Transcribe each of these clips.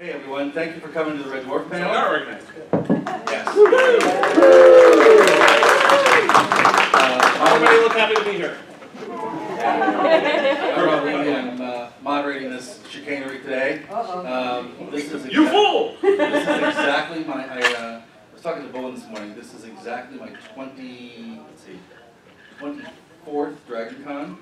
Hey everyone, thank you for coming to the Red Dwarf panel. So we are organized. Yes. Everybody look happy to be here. I'm Levy. I'm moderating this chicanery today. This is You fool! This is exactly my. I was talking to Bowen this morning. This is exactly my 24th Dragon Con.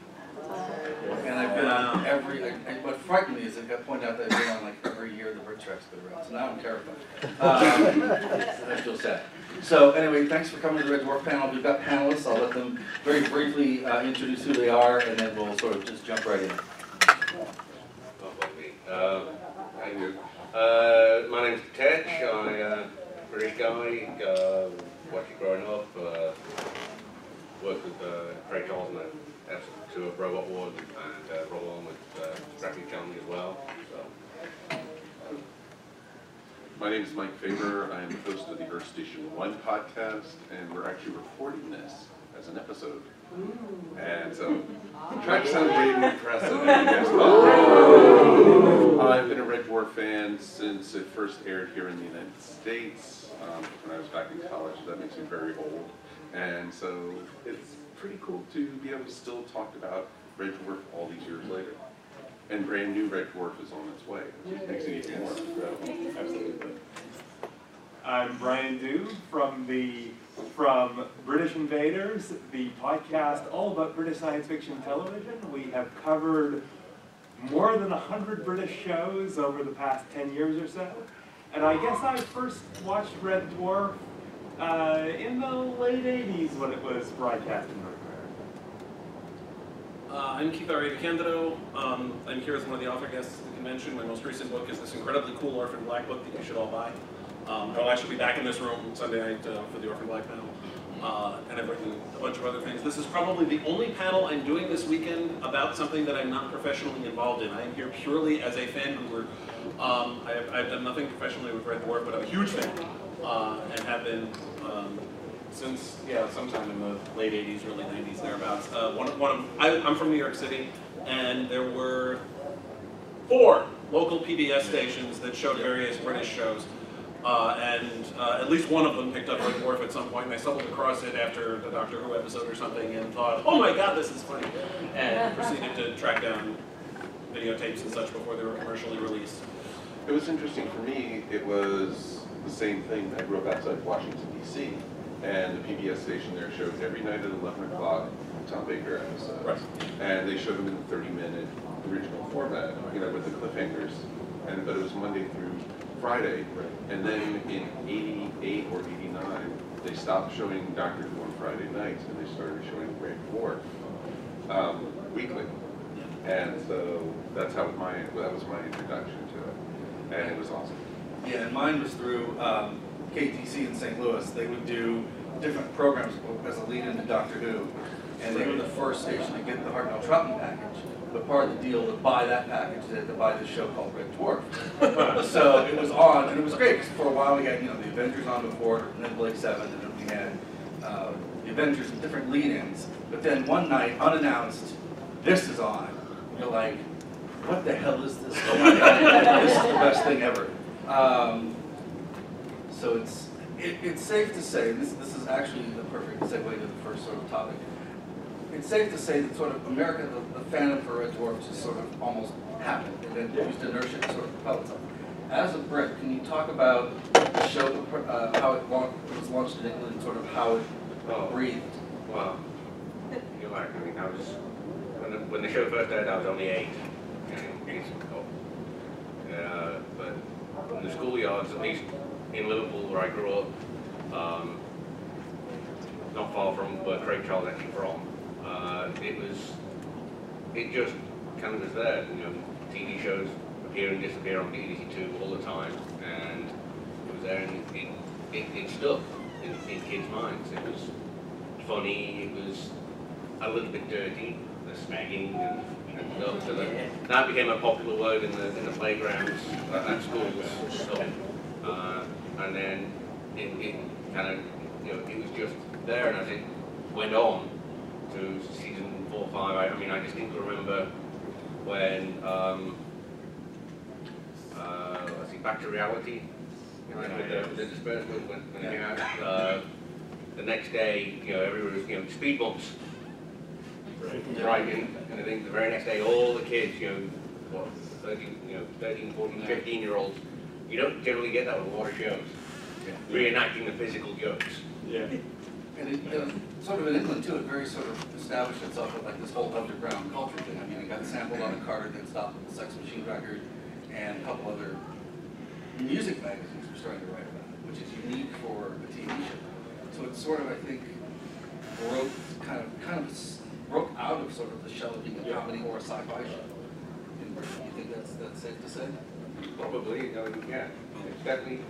And I've been on every, what frightened me is it got pointed out that I've been on like every year the BritTrack's been around, so now I'm terrified. I feel sad. So anyway, thanks for coming to the Red Dwarf panel. We've got panelists. I'll let them very briefly introduce who they are, and then we'll sort of just jump right in. Thank you. My name's K Tetch. I'm a British guy. Watched it growing up. Worked with Craig Charles and to a Robot Ward and rolled on with Graphic Challenge as well. So. My name is Mike Faber. I am the host of the Earth Station 1 podcast, and we're actually recording this as an episode. And so, I'm trying to sound way more impressive than you guys thought. I've been a Red Dwarf fan since it first aired here in the United States, when I was back in college. That makes me very old. And so, it's pretty cool to be able to still talk about Red Dwarf all these years later. And brand new Red Dwarf is on its way, which makes it even more incredible. Absolutely. I'm Brian Doob from British Invaders, the podcast all about British science fiction television. We have covered more than 100 British shows over the past 10 years or so. And I guess I first watched Red Dwarf in the late 80s when it was broadcast in North America. I'm DeCandido. I'm here as one of the author guests at the convention. My most recent book is this incredibly cool Orphan Black book that you should all buy. I'll actually be back in this room Sunday night for the Orphan Black panel. And I've written a bunch of other things. This is probably the only panel I'm doing this weekend about something that I'm not professionally involved in. I am here purely as a fan guru. I've done nothing professionally with Red Dwarf, but I'm a huge fan and have been since sometime in the late 80s, early 90s, thereabouts. I'm from New York City, and there were 4 local PBS stations that showed various British shows. And at least one of them picked up Red Dwarf at some point, and I stumbled across it after the Doctor Who episode or something and thought, oh my god, this is funny, and proceeded to track down videotapes and such before they were commercially released. It was interesting for me. It was the same thing. I grew up outside Washington, D.C., and the PBS station there showed every night at 11 o'clock Tom Baker episodes. Right. And they showed them in the 30-minute original format, with the cliffhangers. But it was Monday through Friday, and then in 88 or 89, they stopped showing Doctor Who on Friday nights, and they started showing Red Dwarf weekly. And so that was my introduction to it, and it was awesome. Yeah, and mine was through KTC in St. Louis. They would do different programs as a lead into Doctor Who, and they were the first station to get the Hartnell Troutman package. But part of the deal to buy that package, they had to buy this show called Red Dwarf. So it was on, and it was great, because for a while we had the Avengers on before, and then Blake 7, and then we had the Avengers with different lead-ins. But then one night, unannounced, this is on. And you're like, what the hell is this? Oh my God, this is the best thing ever. So it's safe to say, and this is actually the perfect segue to the first sort of topic. It's safe to say that sort of America, the fandom for Red Dwarf just sort of almost happened, and then used inertia to sort of propel itself. As a Brit, can you talk about the show, how it was launched in England, and sort of how it breathed? Well, you're right. I mean, I was when the show first aired, I was only 8. But in the schoolyards, at least in Liverpool, where I grew up, not far from where Craig Charles actually from. It just kind of was there. TV shows appear and disappear on BBC Two all the time, and it was there, and it stuck in kids' minds. It was funny. It was a little bit dirty, the snagging and stuff. So that became a popular word in the playgrounds at schools. And then it kind of it was just there, and as it went on to season 4 or 5, I mean, I distinctly remember when back to reality. You know, with the disbursement when it came out. The next day, you know, everyone was, you know, speed bumps. Right, and I think the very next day, all the kids, you know, what, 13, 14, 15-year-olds, you don't generally get that with a lot of shows. Reenacting the physical jokes. Yeah. And it, sort of in England too, it very sort of established itself with like this whole underground culture thing. I mean, it got sampled on a Carter, then stopped with the Sex Machine record, and a couple other music magazines were starting to write about it, which is unique for a TV show. So it sort of, I think, broke broke out of sort of the shell of being a comedy or a sci-fi show. In Britain. You think that's safe to say? Probably, yeah. It's definitely,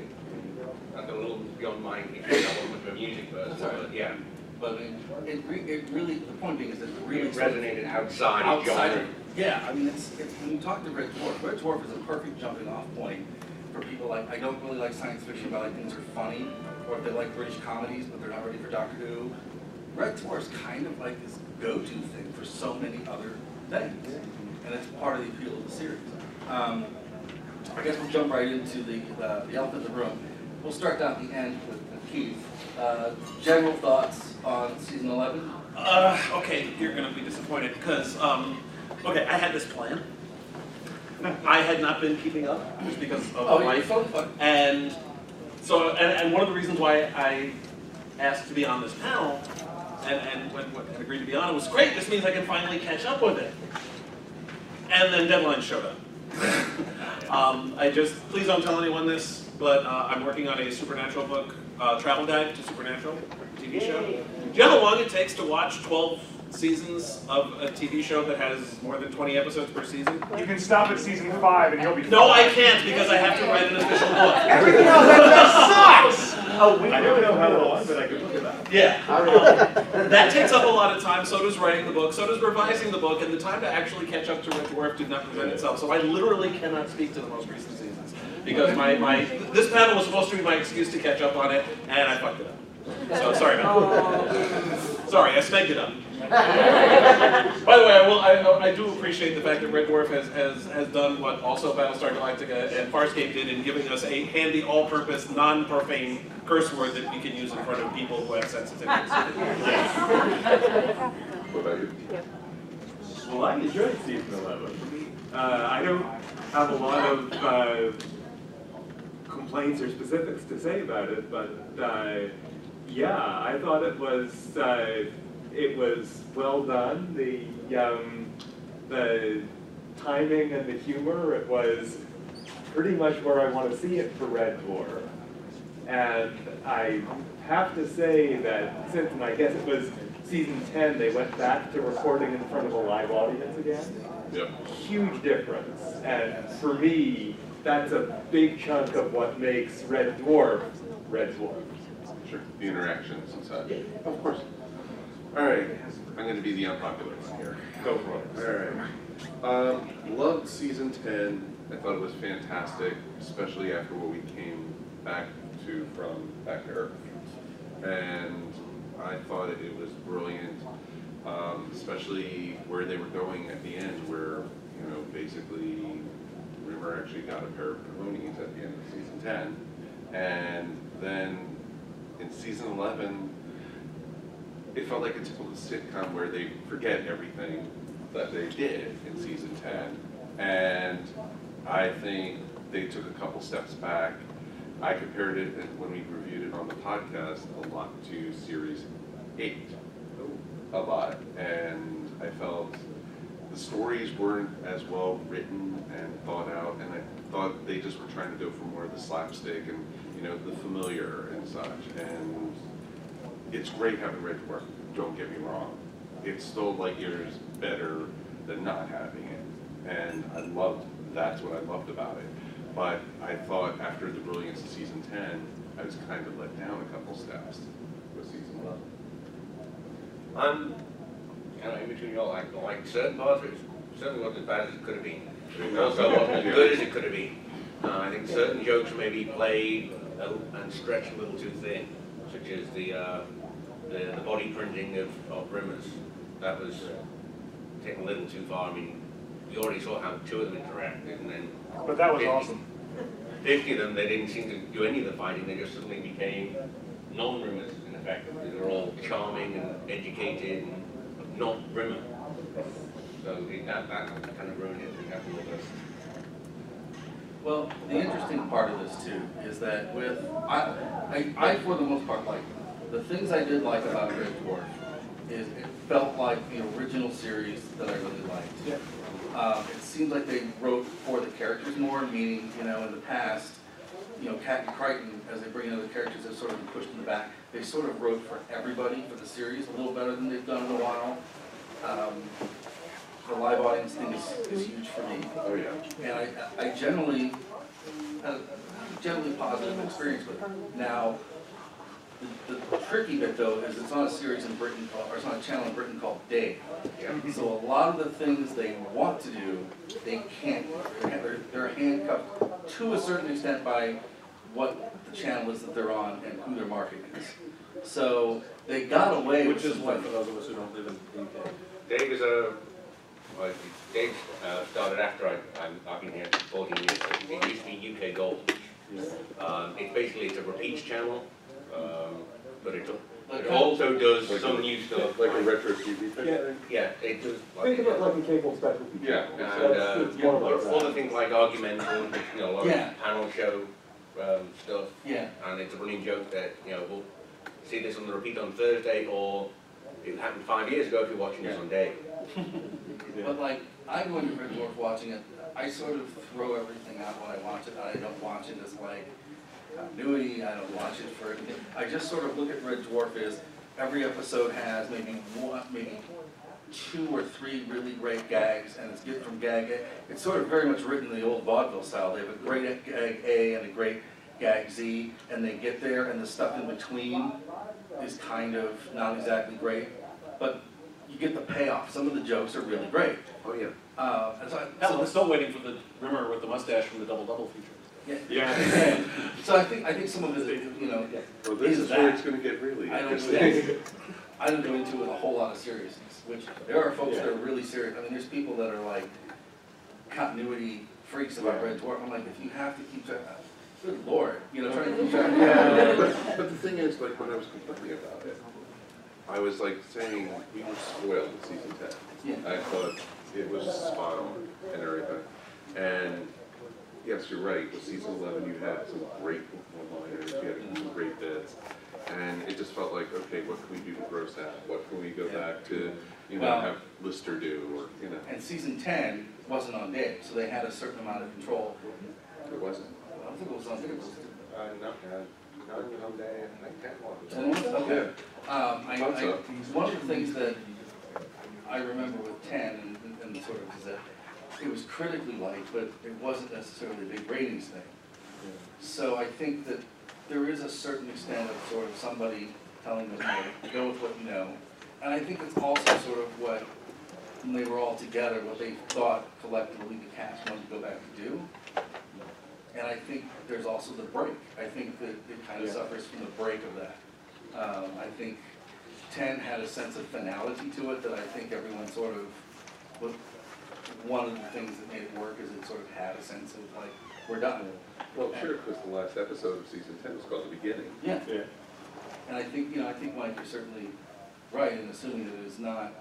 that's a little beyond my experience. I wasn't much of a music person, but yeah. But I mean, it really, the point being is that it really It resonated outside genre. of, yeah, I mean, it's when you talk to Red Dwarf is a perfect jumping off point for people like, I don't really like science fiction, but I think things are funny, or if they like British comedies, but they're not ready for Doctor Who. Red Dwarf is kind of like this go-to thing for so many other things, and it's part of the appeal of the series. I guess we'll jump right into the elephant in the room. We'll start down at the end with Keith. General thoughts on season 11? Okay, you're going to be disappointed because, okay, I had this plan. I had not been keeping up just because of life. And so, and one of the reasons why I asked to be on this panel and agreed to be on it was great. This means I can finally catch up with it. And then deadlines showed up. Please don't tell anyone this, but I'm working on a Supernatural book, travel guide to Supernatural TV show. Do you know how long it takes to watch 12 seasons of a TV show that has more than 20 episodes per season? You can stop at season 5 and you'll be fine. No, I can't because I have to write an official book. Everything else sucks! I don't know how long, but I could look it up. Yeah. That takes up a lot of time, so does writing the book, so does revising the book, and the time to actually catch up to Red Dwarf did not present itself. So I literally cannot speak to the most recent seasons. Because this panel was supposed to be my excuse to catch up on it, and I fucked it up. So sorry about that. Sorry, I snagged it up. By the way, I do appreciate the fact that Red Dwarf has done what also Battlestar Galactica and Farscape did in giving us a handy, all-purpose, non-profane curse word that we can use in front of people who have sensitivities. What about you? Well, I enjoyed season 11. I don't have a lot of complaints or specifics to say about it, but yeah, I thought it was well done. The timing and the humor, it was pretty much where I want to see it for Red Dwarf. And I have to say that since, and I guess it was season 10, they went back to recording in front of a live audience again. Yep. Huge difference. And for me, that's a big chunk of what makes Red Dwarf Red Dwarf. Sure. The interactions and such. Of course. All right. I'm going to be the unpopular one here. Go for it. All right. Loved season 10. I thought it was fantastic, especially after what we came back to from Back to Earth. And I thought it was brilliant, especially where they were going at the end, where, you know, basically Rimmer actually got a pair of ponies at the end of season 10. And then in season 11, it felt like a typical sitcom where they forget everything that they did in season 10. And I think they took a couple steps back. I compared it, when we reviewed it on the podcast, a lot to series 8. A lot. And I felt the stories weren't as well written and thought out, and I thought they just were trying to go for more of the slapstick and, you know, the familiar and such. And it's great having Red Dwarf, don't get me wrong. It's still light years better than not having it. And that's what I loved about it. But I thought after the brilliance of season 10, I was kind of let down a couple steps with season 11. You know, in between y'all, like certain parts of it certainly wasn't as bad as it could have been. It also wasn't as good as it could have been. I think certain jokes maybe played and stretched a little too thin, such as the body printing of Rimmers. That was taken a little too far. I mean, you already saw how two of them interacted, and then. But that was awesome. 50 of them, they didn't seem to do any of the fighting. They just suddenly became non-rimmers, in effect. They were all charming and educated and not rimmer. So that kind of ruined it. Well, the interesting part of this too is that with, I for the most part like, the things I did like about Red Dwarf is it felt like the original series that I really liked. Yeah. It seems like they wrote for the characters more, meaning, in the past, Cat and Crichton, as they bring in other characters, have sort of been pushed in the back. They sort of wrote for everybody for the series a little better than they've done in a while. The live audience thing is huge for me. Oh, yeah. And I generally had a generally positive experience with it. Now, the tricky bit though is it's on a series in Britain called, or it's on a channel in Britain called Day. So a lot of the things they want to do, they can't. They're handcuffed to a certain extent by what the channel is that they're on and who their market is. So they got away with Which is some what, things. for those of us who don't live in the UK. Dave is well, Dave started after I've been here 14 years. It used to be UK Gold. It's basically a repeats channel, but it also does some new stuff. Like a retro TV type Yeah. thing? Yeah, it does. Think of it like a cable specialty. Yeah. It's more like that. Other things like argumental, a lot Yeah. of panel show stuff. Yeah. And it's a running joke that, we'll see this on the repeat on Thursday, or it happened 5 years ago if you're watching this on Day. But like, I go into Red Dwarf watching it, I sort of throw everything out when I watch it. I don't watch it as like continuity, I don't watch it for anything. I just sort of look at Red Dwarf as every episode has maybe 2 or 3 really great gags, and it's get from gag A. It's sort of very much written in the old vaudeville style. They have a great gag A and a great gag Z, and they get there, and the stuff in between is kind of not exactly great, but you get the payoff. Some of the jokes are really great. Oh, yeah. And so Hell, I'm still waiting for the rimmer with the mustache from the Double feature. Yeah. So I think some of it, Well, this is where it's gonna get really I don't interesting. I don't go into it a whole lot of seriousness, which there are folks that are really serious. I mean, there's people that are like continuity freaks about Red Dwarf. I'm like, if you have to keep track, good Lord, trying to keep track. But the thing is, like, when I was complaining about it, I was like saying we were spoiled with season 10. Yeah. I thought it was spot on and everything. And yes, you're right, with season 11 you had some great one-liners, you had some great bits. And it just felt like, okay, what can we do to gross that? What can we go back to, Well, have Lister do, or, And season 10 wasn't on Dave, so they had a certain amount of control. It wasn't. I don't think it was on Dave. Not on Day, like that one. Okay. Thought so. One of the things that I remember with 10 and sort of is that it was critically liked, but it wasn't necessarily a big ratings thing. So I think that there is a certain extent of sort of somebody telling them, go with what you know. And I think it's also sort of what, when they were all together, what they thought collectively the cast wanted to go back to do. And I think there's also the break. I think that it kind of suffers from the break of that. I think 10 had a sense of finality to it that I think everyone sort of, was one of the things that made it work is it sort of had a sense of like, we're done. Well, sure, because the last episode of season 10 was called The Beginning. Yeah. Yeah. And I think, Mike, you're certainly right in assuming that it's not,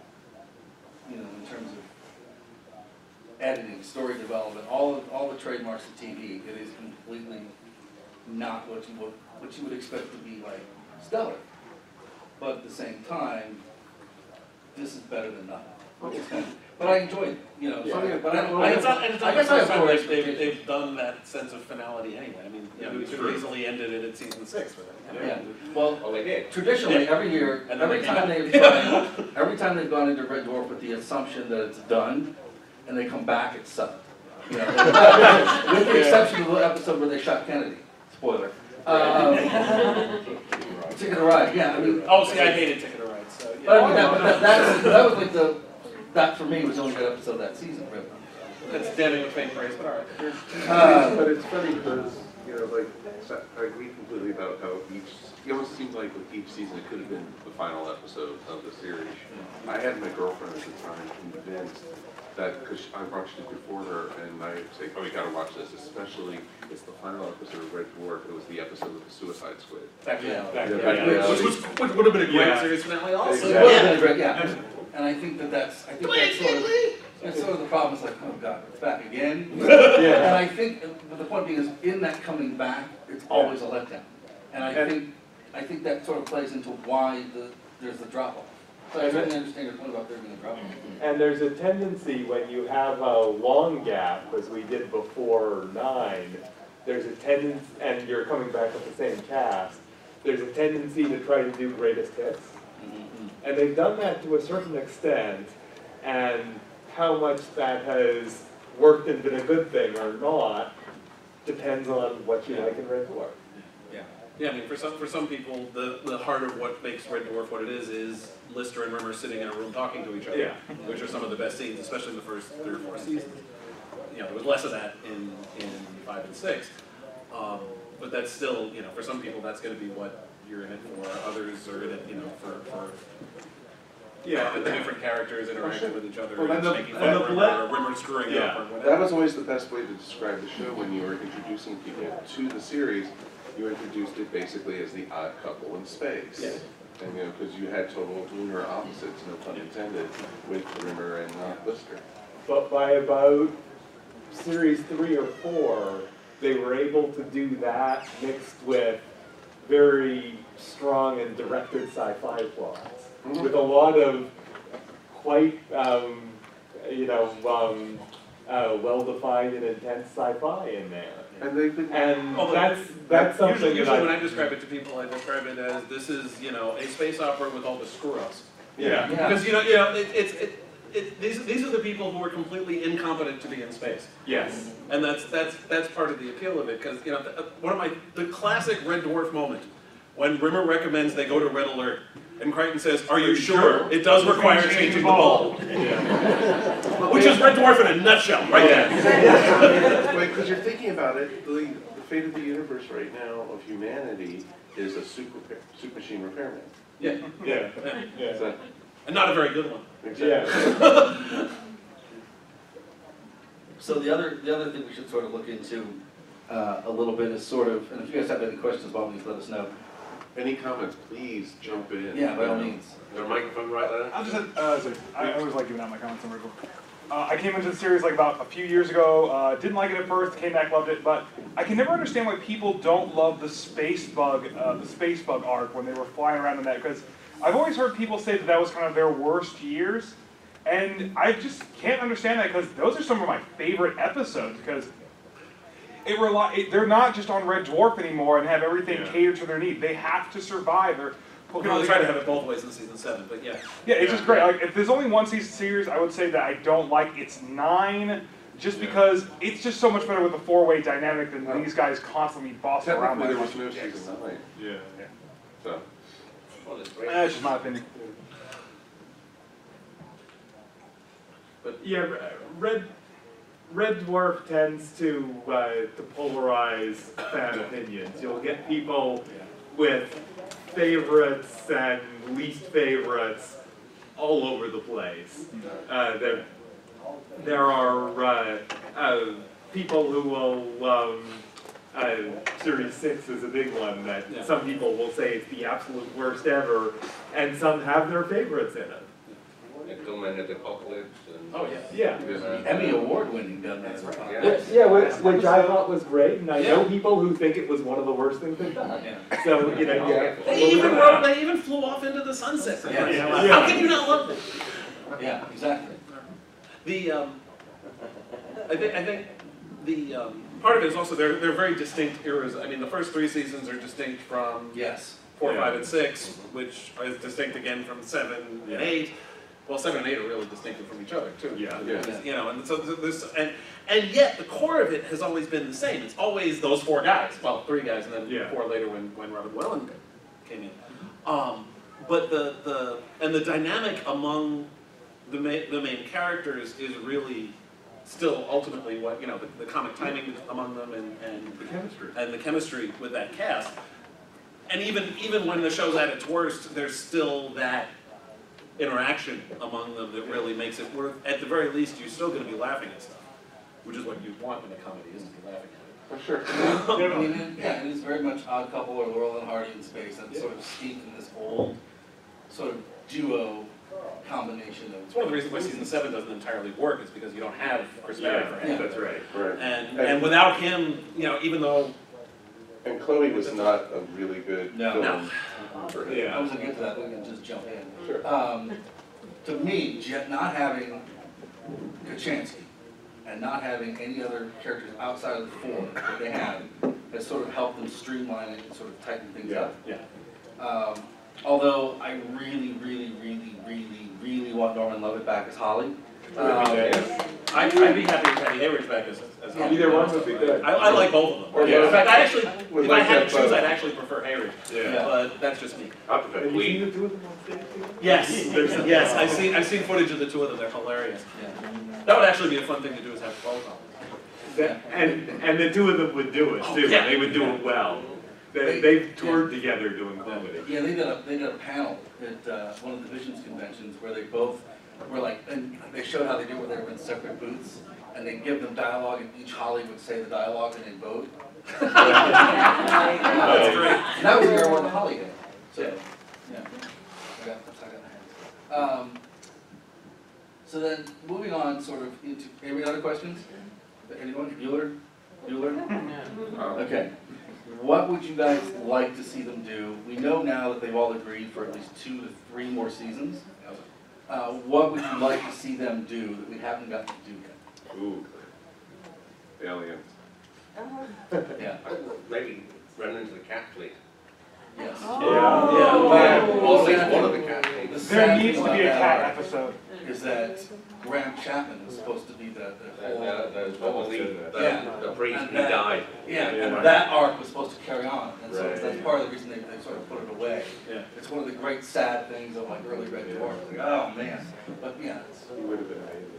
in terms of editing, story development, all the trademarks of TV, it is completely not what you would expect to be like stellar. But at the same time, this is better than nothing. But I enjoyed it, but It's not I the guess I first have time more they've done that sense of finality anyway. I mean, we it's could true. have easily ended it at season 6 with it. Yeah, well, Oh, they did. traditionally, every year, And then every they time they've gone into Red Dwarf with the assumption that it's done, and they come back, it's sucked. With the exception of the episode where they shot Kennedy. Spoiler. Ticket to Ride, yeah, I mean. Oh, see, I hated Ticket to Ride, so yeah. But I mean, that was like that for me was the only good episode that season, really. That's damning with faint praise, but all right. But it's funny because you know, like, I agree completely about how it almost seemed like with each season it could have been the final episode of the series. I had my girlfriend at the time convinced that, because I watched it before her, and I say, oh, you gotta watch this, especially, it's the final episode of Red Dwarf, it was the episode of the Suicide Squid. Back to Which would have been a great series finale also. Exactly. And I think that's sort of the problem. It's like, oh God, it's back again. Yeah. And I think, but the point being is, in that coming back, it's always a letdown. And I think that sort of plays into why there's the drop off. So I certainly understand your point about there being a drop off. And there's a tendency when you have a long gap, as we did before 9, there's a tendency, and you're coming back with the same cast, there's a tendency to try to do greatest hits. And they've done that to a certain extent, and how much that has worked and been a good thing or not depends on what you like in Red Dwarf. Yeah, I mean, for some people, the heart of what makes Red Dwarf what it is Lister and Rimmer sitting in a room talking to each other, which are some of the best scenes, especially in the first 3 or 4 seasons. You know, there was less of that in 5 and 6, but that's still, you know, for some people that's going to be what you're in it for. Others are in it, you know, for the different characters interacting with each other, and making fun of Rimmer, or Rimmer screwing up, or whatever. That was always the best way to describe the show when you were introducing people to the series. You introduced it basically as the odd couple in space. Yeah. And, you know, because you had total lunar opposites, no pun intended, with Rimmer and Lister. But by about series 3 or 4, they were able to do that mixed with very strong and directed sci-fi plots, with a lot of quite, well-defined and intense sci-fi in there. And they've been, that's something usually when I describe it to people, I describe it as this is, you know, a space opera with all the screw-ups. Yeah. Because these are the people who are completely incompetent to be in space. Yes. And that's part of the appeal of it, because, you know, the classic Red Dwarf moment, when Rimmer recommends they go to Red Alert, and Crichton says, "Are you sure? It does require changing the bulb." Yeah. Which is Red Dwarf in a nutshell, right there. Wait, because you're thinking about it, the fate of the universe right now of humanity is a super machine repairman. Yeah. Yeah. Yeah. So, And not a very good one. exactly. Yeah. So the other thing we should sort of look into a little bit is sort of, and if you guys have any questions about me, let us know. Any comments, please jump in. Yeah, by all means. Is there a microphone right there? I'll just, I always like giving out my comments on Red Dwarf. I came into the series like about a few years ago, didn't like it at first, came back, loved it, but I can never understand why people don't love the space bug arc when they were flying around in that, because I've always heard people say that was kind of their worst years, and I just can't understand that, because those are some of my favorite episodes, because they're not just on Red Dwarf anymore and have everything catered to their need. They have to survive. Well, they try to have it both ways in season 7, but yeah. Yeah, it's just great. Like, if there's only one season series, I would say that I don't like. It's 9, just because it's just so much better with the 4-way dynamic than these guys constantly bossing around. Technically, there was no season 9. Yeah. So. Well, it's great. That's just my opinion. But yeah, Red Dwarf tends to polarize fan opinions. You'll get people with favorites and least favorites all over the place. There are people who will, Series 6 is a big one that some people will say it's the absolute worst ever, and some have their favorites in it. And Domain of the Apocalypse. And, Oh, yeah. Yeah. Emmy award-winning, doesn't Yeah. Which I thought was great, and I know people who think it was one of the worst things they've done. Yeah. So, you know, They even flew off into the sunset. Yeah. How can you not love it? Yeah, exactly. I think the part of it is also they're very distinct eras. I mean, the first 3 seasons are distinct from Yes. 4, 5, and 6, which is distinct again from 7 and 8. Well, 7 and 8 are really distinctive from each other too. Yeah. You know, and so this and yet the core of it has always been the same. It's always those 4 guys. Well, 3 guys, and then 4 later when Robert Welland came in. But the dynamic among the main characters is really still ultimately what, you know, the comic timing among them and the chemistry with that cast. And even when the show's at its worst, there's still that interaction among them that really makes it worth, at the very least, you're still gonna be laughing at stuff, which is what you want in a comedy, isn't to be laughing at it. For sure. I mean, yeah, it is very much Odd Couple or Laurel and Hardy in space, and sort of steeped in this old sort of duo combination of. It's one of the reasons why season 7 doesn't entirely work, is because you don't have Chris Faber for him. That's right. Right. And without him, you know, even though. And Chloe was not a really good No. film for him. I was gonna get to that, we can just jump in. Sure. To me, not having Kachansky and not having any other characters outside of the four that they have has sort of helped them streamline it and sort of tighten things up. Yeah. Although I really want Norman Lovett back as Holly. I'd be happy with Patty Hayward's back as Either one would be good. I like both of them. Yeah. In fact, I actually, Would if like I had that to choose, both. I'd actually prefer Hayward. Yeah. But that's just me. I prefer Have you seen Queen. the two of them on stage together? Yes, yes, I've seen footage of the two of them. They're hilarious. Yeah. That would actually be a fun thing to do, is have 12 of them. And the two of them would do it too. Yeah. They would do it well. They've toured together doing comedy. Yeah, they did a panel at one of the Visions conventions where they both were like, and they showed how they do it, they were in separate booths, and they give them dialogue, and each Holly would say the dialogue, and they'd vote. That's great. And that was the year one the Holly did. So, yeah, I got the hands. So then, moving on, sort of into any other questions? Anyone? Bueller? Okay. What would you guys like to see them do? We know now that they've all agreed for at least 2 to 3 more seasons. What would you like to see them do that we haven't got to do yet? Ooh. Aliens. Yeah. Maybe run into the cat fleet. Yes. Yeah. Or at least one of the cat fleet. The There sad needs thing to be a about cat that episode. is that Graham Chapman was supposed to be the The priest, he died. yeah, Yeah. and that arc was supposed to carry on, and so Right. that's part of the reason they sort of put it away. Yeah. It's one of the great sad things of like early Red Dwarf. Like, oh man, but yeah, it's, He would have been amazing.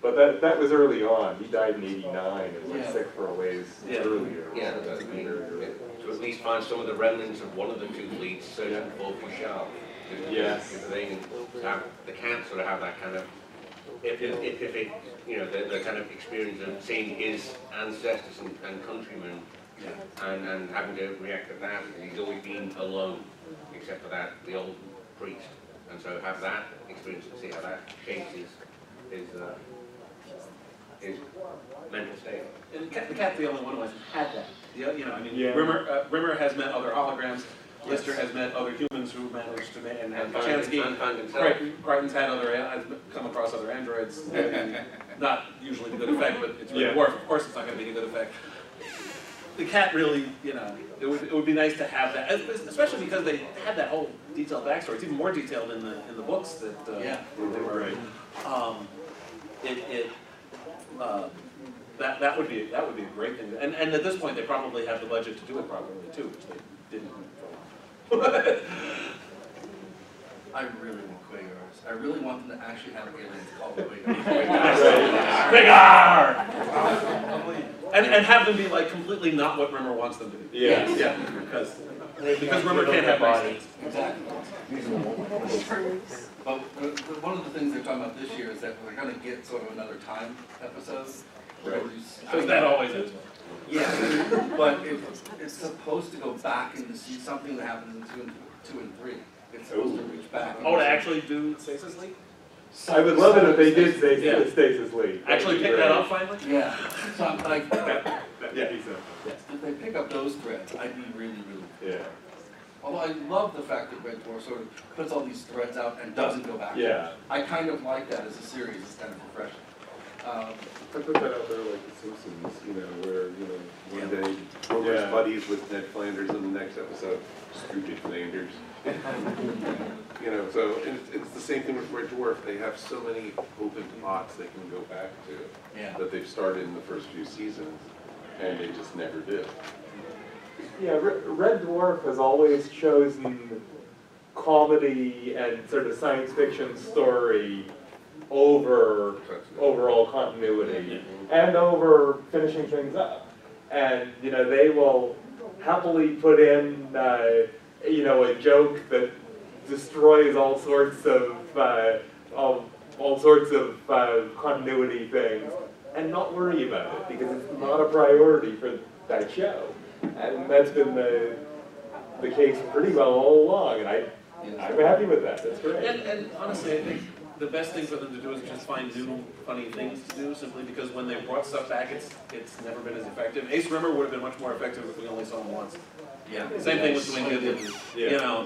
But that was early on. He died in '89 and was Yeah. sick for a ways Yeah. earlier. Yeah, I mean, to at least find some of the remnants of one of the 2 fleets searching for Bouchard. Yes. If they can have, the cat sort of have that kind of, if it, you know, the kind of experience of seeing his ancestors and countrymen and having to react to that, because he's always been alone, except for that, the old priest. And so have that experience and see how that shapes his mental state. And the cat's the only one who hasn't had that. You know, I mean, Yeah. Rimmer has met other holograms. Lister has met other humans who managed to and have Kachansky. found himself. Crichton's had has come across other androids. Not usually to good effect, but it's Red Yeah. Dwarf. Of course, it's not going to be a good effect. The cat really, you know, it would be nice to have that, especially because they had that whole detailed backstory. It's even more detailed in the books that yeah. they were. That would be a great thing. And at this point, they probably have the budget to do it properly too, which they didn't. I really want Quagars. I really want them to actually have aliens called Quagars. And have them be like completely not what Rimmer wants them to be. Yeah. Yeah, because Rimmer can't have bodies. Exactly. But one of the things they're talking about this year is that we're going to get sort of another time episode. Right. Because that always is. Yeah, but it's supposed to go back and see something that happens in 2 and 3. It's supposed to reach back. Oh, to actually do Stasis League? I would love it if they did Yeah. Stasis League. Actually pick that up finally? Yeah, so I'm like, Yeah. if they pick up those threads, I'd be really. Yeah. Although I love the fact that Red Dwarf sort of puts all these threads out and doesn't go back. Yeah. I kind of like that as a series. It's kind of refreshing. I put that out there like The Simpsons, you know, where, you know, one day Homer's Yeah. buddies with Ned Flanders, and the next episode, Scrooge Flanders. You know, so it's the same thing with Red Dwarf. They have so many open plots they can go back to Yeah. that they've started in the first few seasons, and they just never did. Yeah, Red Dwarf has always chosen comedy and sort of science fiction story over overall continuity and over finishing things up. And, you know, they will happily put in, you know, a joke that destroys all sorts of continuity things and not worry about it because it's not a priority for that show. And that's been the case pretty well all along, and I'm happy with that. That's great. And honestly, I think the best thing for them to do is just find new, funny things to do, simply because when they brought stuff back, it's never been as effective. Ace Rimmer would have been much more effective if we only saw him once. Yeah. Same thing with DeCandido. Yeah. You know,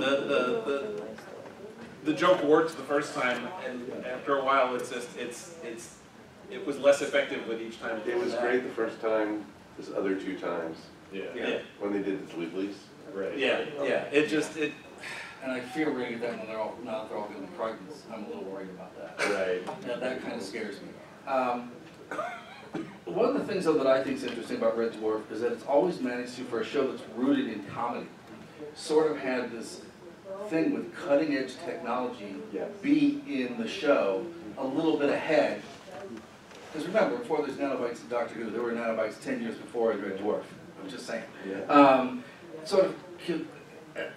the joke worked the first time, and after a while, it was less effective with each time. It was great the first time, this other 2 times, Yeah. when they did the Dweeblies. Right. Yeah. And I fear we're gonna get that when they're all gonna be Crichtons. I'm a little worried about that. Right. Yeah, that kind of scares me. One of the things though that I think is interesting about Red Dwarf is that it's always managed to, for a show that's rooted in comedy, sort of had this thing with cutting edge technology Yes. be in the show a little bit ahead. Because remember, before there's nanobites in Doctor Who, there were nanobites 10 years before in Red Dwarf. I'm just saying. Yeah. Sort of,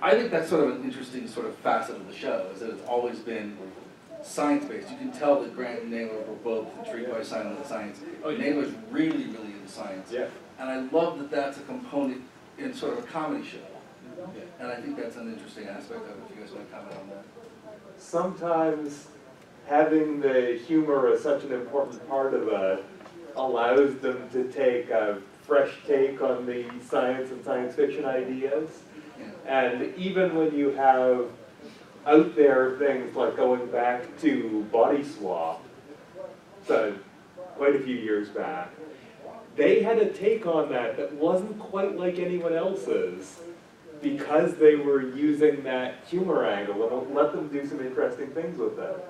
I think that's sort of an interesting sort of facet of the show, is that it's always been science-based. You can tell that Grant and Naylor were both intrigued by science. Naylor's really, really into science. Yeah. And I love that that's a component in sort of a comedy show. And I think that's an interesting aspect of it, if you guys want to comment on that. Sometimes having the humor as such an important part of it allows them to take a fresh take on the science and science fiction ideas. Yeah. And even when you have out there things like going back to Body Swap, so quite a few years back, they had a take on that that wasn't quite like anyone else's because they were using that humor angle and it let them do some interesting things with it.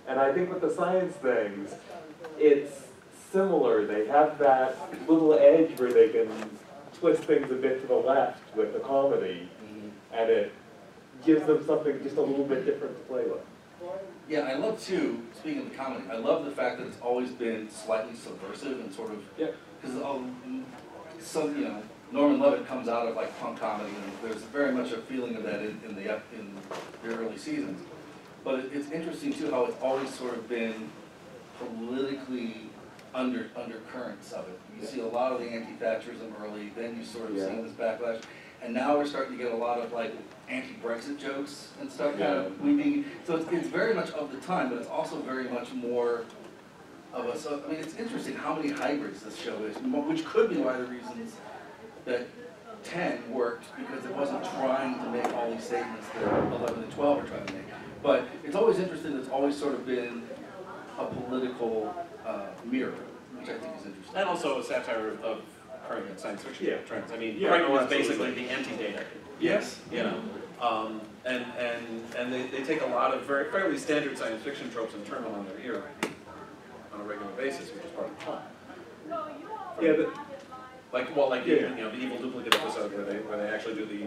And I think with the science things, it's similar. They have that little edge where they can twist things a bit to the left with the comedy, and it gives them something just a little bit different to play with. Yeah, I love too, speaking of the comedy, I love the fact that it's always been slightly subversive and sort of, because you know, Norman Levitt comes out of like punk comedy, and there's very much a feeling of that in the early seasons. But it's interesting too how it's always sort of been politically undercurrents of it. You see a lot of the anti-Thatcherism early, then you sort of see this backlash, and now we're starting to get a lot of like anti-Brexit jokes and stuff kind of weaving. So it's very much of the time, but it's also very much more of a. So I mean, it's interesting how many hybrids this show is, which could be one of the reasons that 10 worked, because it wasn't trying to make all these statements that 11 and 12 are trying to make. But it's always interesting that it's always sort of been a political mirror, which I think is interesting. And also a satire of current science fiction trends. I mean, Yeah, Crichton no, is basically the anti-data. Yes. You know, and they take a lot of fairly standard science fiction tropes and turn them on their ear on a regular basis, which is part of the fun. Yeah, but Like you know, the evil duplicate episode where they actually do the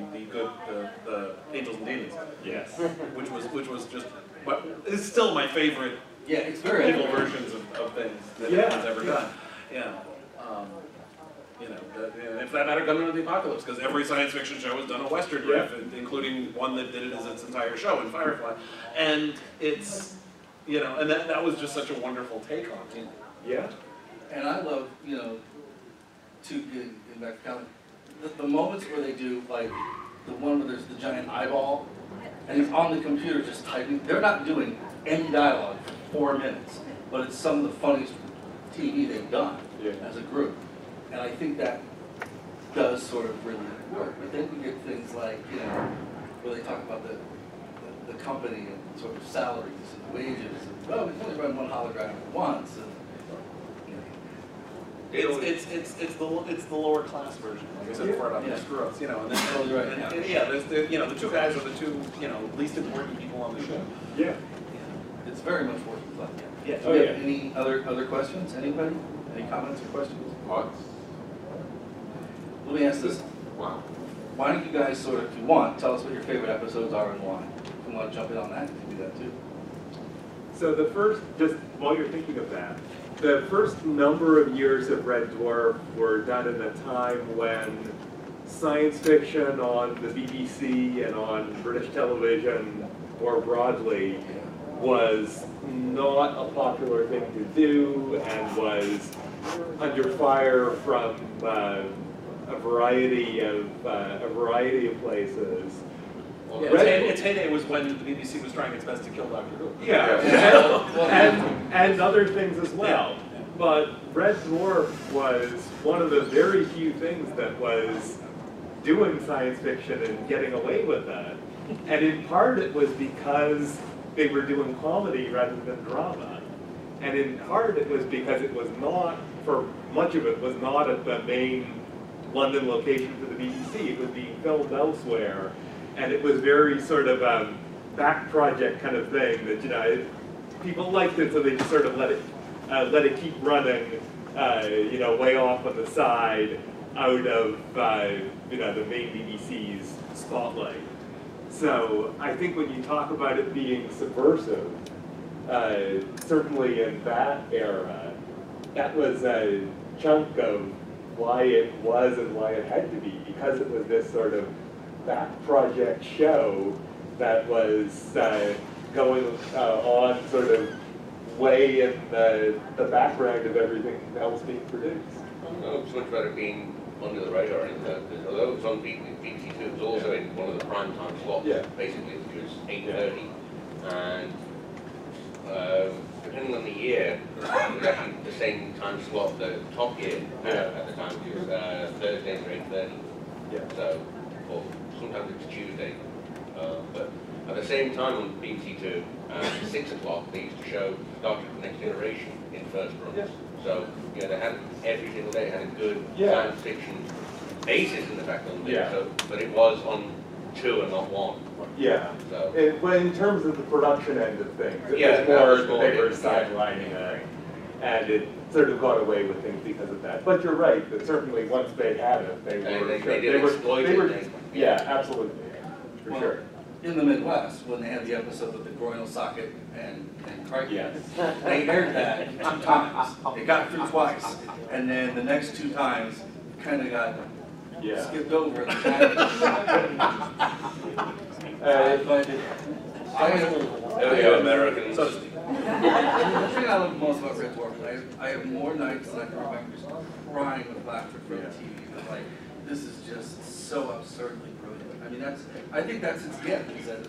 angels and demons. yes. Which was just, but it's still my favorite Yeah, it's very evil versions of things that anyone's ever done. Yeah. You know, if that matter, Gunmen of the Apocalypse, because every science fiction show has done a Western riff, including one that did it as its entire show in Firefly. And it's, you know, and that was just such a wonderful take on it. Yeah. And I love, you know, in back to comedy, the moments where they do, like, the one where there's the giant eyeball, and he's on the computer just typing. They're not doing any dialogue for 4 minutes, but it's some of the funniest TV they've done as a group. And I think that does sort of really work. But then you get things like, you know, where they talk about the company and sort of salaries and wages, and, well, we can only run one hologram at once, and, It's the lower class version, like I said before about the screw-ups, you know, and then there's you know, the two guys are the two, you know, least important people on the show. Yeah. it's very much working class. Yeah. Do we have any other questions? Anybody? Any comments or questions? Lots. Let me ask this. Wow. Why don't you guys sort of, if you want, tell us what your favorite episodes are and why. If you want to jump in on that, you can do that too. So the first, just while you're thinking of that, the first number of years of Red Dwarf were done in a time when science fiction on the BBC and on British television more broadly was not a popular thing to do and was under fire from a variety of places. Yeah, its heyday was when the BBC was trying its best to kill Doctor Who. Yeah, and other things as well. Yeah. But Red Dwarf was one of the very few things that was doing science fiction and getting away with that. And in part it was because they were doing comedy rather than drama. And in part it was because it was not, for much of it, was not at the main London location for the BBC. It was being filmed elsewhere. And it was very sort of back project kind of thing that, you know, people liked it, so they just sort of let it keep running, you know, way off on the side, out of you know, the main BBC's spotlight. So I think when you talk about it being subversive, certainly in that era, that was a chunk of why it was and why it had to be, because it was this sort of back project show that was going on sort of way in the background of everything else being produced. I don't know so much about it being under the radar, although it was on BBC Two, it was also in one of the prime time slots, basically, which was 8:30, and depending on the year, it was actually the same time slot the Top Gear at the time, which was Thursdays or 8:30. Yeah. So, or sometimes it's Tuesday, but at the same time on BBC Two, at 6 o'clock, they used to show Star Trek: The Next Generation in first runs. Yeah. So, you know, they had every single day had a good Yeah. science fiction basis in the back of the Yeah. so, but it was on 2 and not 1. Yeah. So, But in terms of the production end of things, it Yeah, was that more was that more they were different, sidelining it, and it sort of got away with things because of that. But you're right, that certainly once they had it, they did exploit it. Yeah, absolutely, for Well, sure. In the Midwest, when they had the episode with the groinal socket and Crichton, Yes. they aired that 2 times. It got through twice, and then the next 2 times kind of got Yeah. skipped over. I find it. there we go, Americans. So to speak. The thing I love most about Red Dwarf is I have more nights than I can remember just crying with laughter from the TV. Like, this is just so absurdly brilliant. I mean, I think that's its gift, is that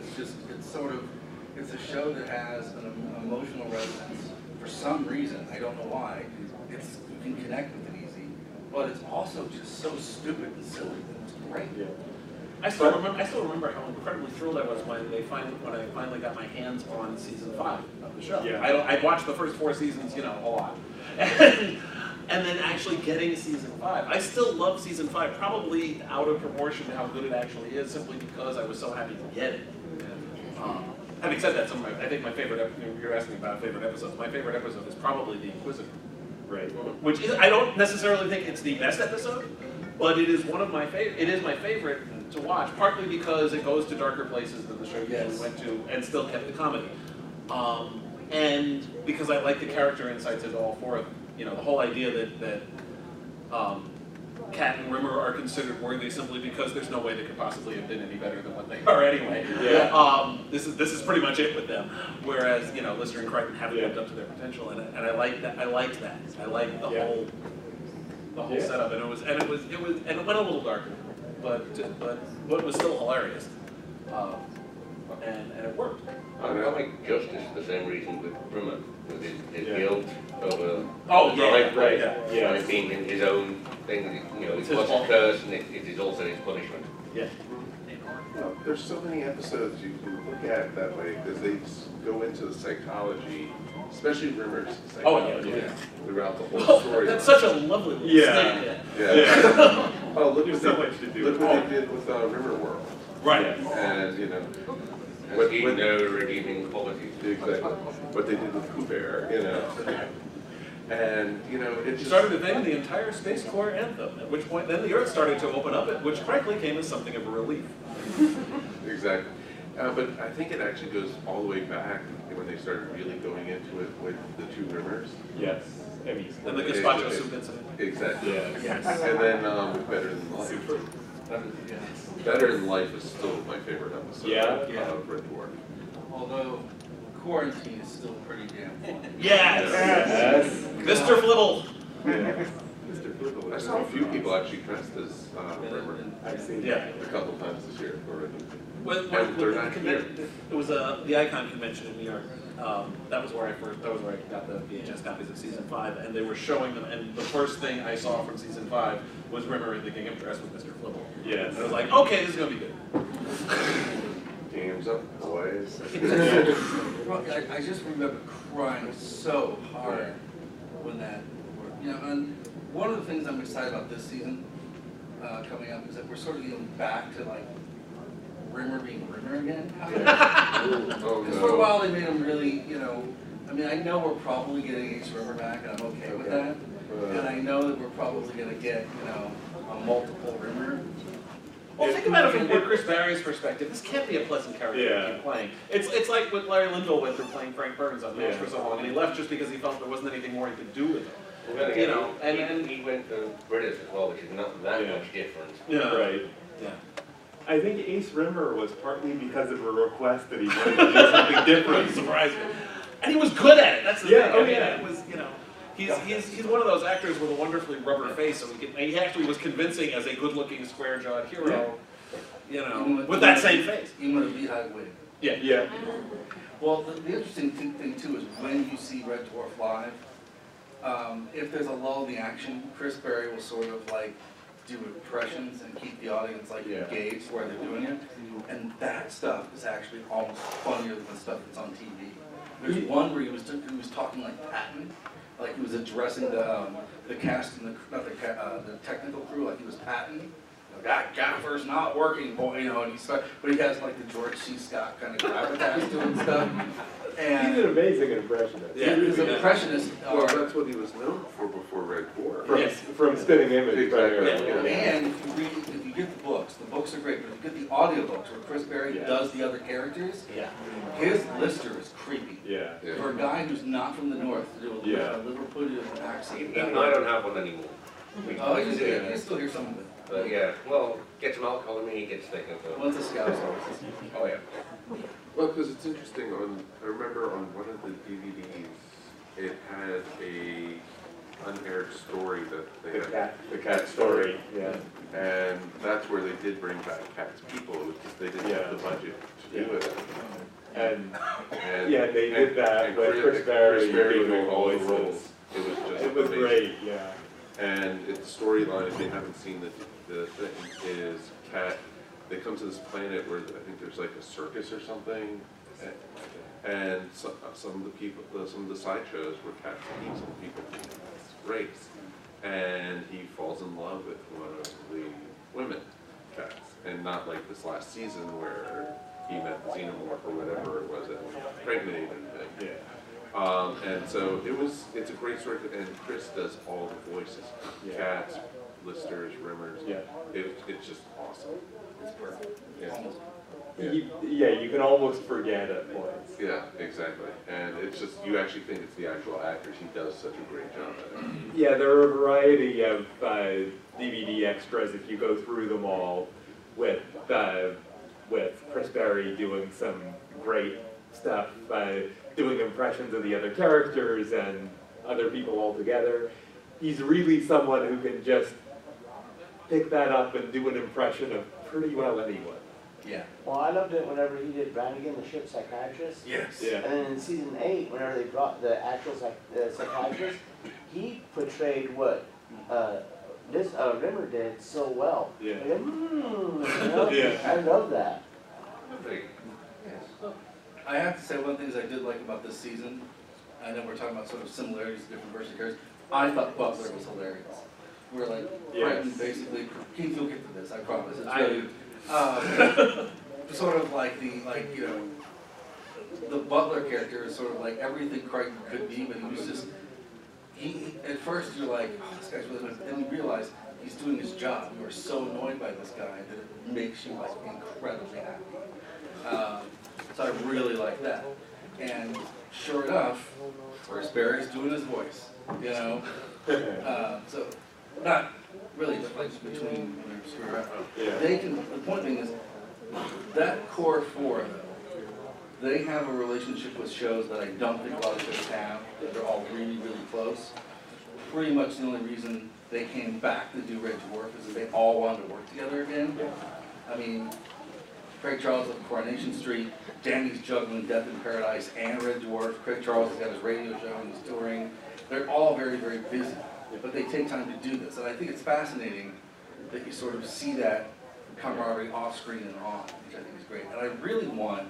it's a show that has an emotional resonance for some reason. I don't know why. You can connect with it easy, but it's also just so stupid and silly that it's great. Yeah. I still remember how incredibly thrilled I was when I finally got my hands on season 5 of the show. Yeah. I'd watched the first 4 seasons, you know, a lot. And then actually getting season 5. I still love season 5, probably out of proportion to how good it actually is, simply because I was so happy to get it. Having said that, I think my favorite, you're asking about favorite episodes, my favorite episode is probably The Inquisitor. Right. Which is, I don't necessarily think it's the best episode, but it is one of my favorite, it is my favorite to watch, partly because it goes to darker places than the show usually went to, and still kept the comedy. And because I like the character insights into all 4 of them. You know, the whole idea that Kat and Rimmer are considered worthy simply because there's no way they could possibly have been any better than what they are anyway. Yeah. This is pretty much it with them. Whereas, you know, Lister and Crichton haven't lived up to their potential, and I like that. I liked that. I liked the whole setup, and it went a little darker, but it was still hilarious, and it worked. I'll make justice for the same reason with Rimmer, with his guilt over right. being in his own thing. You know, It's it's his fault. curse, and it is also his punishment. Yeah. Well, there's so many episodes you can look at that way because they go into the psychology, especially Rimmer's psychology throughout the whole story. That's such a lovely little statement. Yeah. Oh, look There's what so much to do. Look what they did with Rimmer World. Right. And, you know, With no redeeming qualities. exactly what they did with Kubert, you know. And, you know, it It just... started to then the entire Space Corps anthem, at which point then the Earth started to open up, which frankly came as something of a relief. Exactly. But I think it actually goes all the way back when they started really going into it with the two Rimmers. Yes. I mean, And the gazpacho soup incident. Exactly. yes. And then Better Than Life. Better Than Life is still my favorite episode of Red Dwarf. Although quarantine is still pretty damn fun. Yes! Mr. Flibble! Yeah. I saw a few people actually dressed as Rimmer I've seen Yeah. a couple times this year already. When they're not here. it was the Icon convention in New York. That was where I got the VHS copies of season 5, and they were showing them. And the first thing I saw from season 5 was Rimmer in the gingham dress with Mr. Flibble. Yes. And I was like, okay, this is gonna be good. Games up, boys. I just remember crying so hard when that worked. You know, and one of the things I'm excited about this season coming up is that we're sort of getting back to like Rimmer being Rimmer again. Oh, Because for a while they made him really, you know, I mean, I know we're probably getting Ace Rimmer back, and I'm okay with that. And I know that we're probably going to get, you know, a multiple Rimmer. Well, think about it from Chris Barry's perspective. This can't be a pleasant character to keep playing. It's like what Larry Linville went through playing Frank Burns on Match for so long, and he left just because he felt there wasn't anything more he could do with it. Well, You know, and he went to British as well, which is not that much different. Yeah. Right. Yeah. I think Ace Rimmer was partly because of a request that he wanted to do something different. Surprised me. And he was good at it. That's the thing. Oh, I mean, yeah. it was, you know, he's one of those actors with a wonderfully rubber face, so he actually was convincing as a good-looking, square-jawed hero. You know, with that same face. Even with a beehive wig. Yeah. Yeah. Well, the interesting thing too is when you see Red Dwarf live, if there's a lull in the action, Chris Barry will sort of like do impressions and keep the audience like engaged where they're doing it. And that stuff is actually almost funnier than the stuff that's on TV. There's one where he was talking like Patton, like he was addressing the cast and the technical crew like he was Patton. Gaffer's not working, boy, you know, and but he has like the George C. Scott kind of gravitas to him and stuff. And He's an amazing impressionist. Yeah. his impressionist, Well, that's what he was known for before Red Dwarf. From spinning image. Exactly. and if you get the books are great, but if you get the audiobooks where Chris Barry does the other characters, his lister is creepy. Yeah. For a guy who's not from the north to do a Liverpudlian accent. Even I don't have one anymore. Oh, you still hear some of it. But yeah, well, get some alcohol in me, he gets thicker. So. Once a scout's always. Oh yeah. Well, because it's interesting, I remember on one of the DVDs, it had a unaired story that they had. The cat story. Yeah. And that's where they did bring back Cat's people, because they didn't have the budget to do it. And And they did that with Chris Barry doing all the voices. roles. It was just It was amazing. great, yeah. And its storyline, if they haven't seen the thing, is Cat, they come to this planet where I think there's like a circus or something, and some of the people, some of the sideshows where Cat meets some people from this race, and he falls in love with one of the women cats, and not like this last season where he met the xenomorph or whatever it was that impregnated him. Yeah. And so it's a great story, and Chris does all the voices, Cats, Listers, Rimmers. Yeah. It's just awesome. It's perfect. Yeah. You can almost forget at points. Yeah, exactly. And it's just, you actually think it's the actual actors. He does such a great job at it. Yeah, there are a variety of DVD extras if you go through them all with Chris Barry doing some great stuff, doing impressions of the other characters and other people all together. He's really someone who can just pick that up and do an impression of pretty well anyone. Yeah. Well, I loved it whenever he did Brannigan, the ship psychiatrist. Yes. Yeah. And then in season 8, whenever they brought the actual psychiatrist, he portrayed what Rimmer did so well. Yeah. Like, you know? Yeah. I love that. I have to say, one of the things I did like about this season, I know we're talking about sort of similarities, different version characters, I thought Butler was hilarious. We're like, Brighton basically, Keith, you'll get to this, I promise. It's really, sort of like the Butler character is sort of like everything Crichton could be, but he was just, at first you're like, oh, this guy's really nice, but then you realize he's doing his job. You are so annoyed by this guy that it makes you like incredibly happy. So I really like that. And sure enough, Chris Berry's doing his voice, you know? So, not really, but like between when they're screwing around. They can, the point being is, that core four, though, they have a relationship with shows that I don't think a lot of shows have. They're all really, really close. Pretty much the only reason they came back to do Red Dwarf is that they all wanted to work together again. I mean, Craig Charles of Coronation Street, Danny's juggling Death in Paradise and Red Dwarf. Craig Charles has got his radio show and he's touring. They're all very, very busy, but they take time to do this. And I think it's fascinating that you sort of see that camaraderie off screen and on, which I think is great. And I really want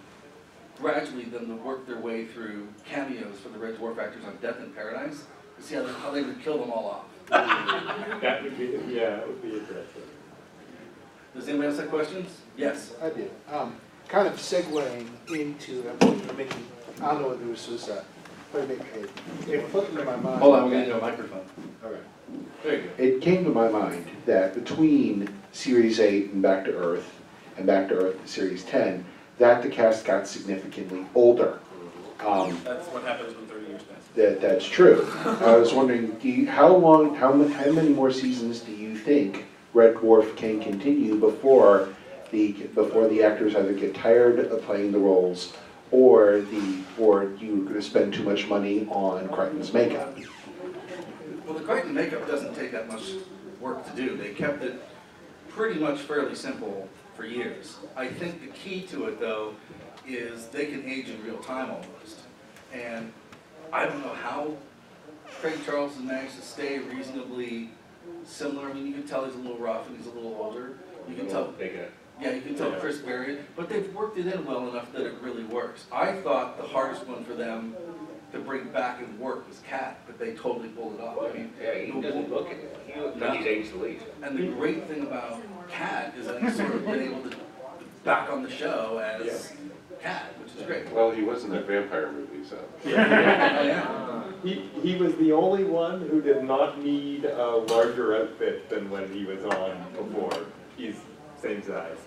gradually them to work their way through cameos for the Red Dwarf actors on Death in Paradise to see how they would kill them all off. That would be, yeah, it would be interesting. Does anybody else have questions? Yes. I did. Kind of segueing into, I don't know whether this was but it put into my mind. Hold on, we're going to do a microphone. All right. Very good. It came to my mind that between Series 8 and Back to Earth Series 10, that the cast got significantly older. That's what happens when 30 years pass. That's true. I was wondering, how many more seasons do you think Red Dwarf can continue before the actors either get tired of playing the roles or you're going to spend too much money on Crichton's makeup? Well, the Crichton makeup doesn't take that much work to do. They kept it pretty much fairly simple for years. I think the key to it, though, is they can age in real time almost. And I don't know how Craig Charles has managed to stay reasonably similar. I mean, you can tell he's a little rough and he's a little older. You can tell. Yeah, you can tell Chris Berry, but they've worked it in well enough that it really works. I thought the hardest one for them to bring back and work was Cat, but they totally pulled it off. I mean, Yeah, he doesn't look it. He looks like he's aged the least. and the great thing about Cat is that he's sort of been able to back on the show as Cat, which is great. Well, he was in that vampire movie, so. Yeah. He was the only one who did not need a larger outfit than when he was on before. He's same size.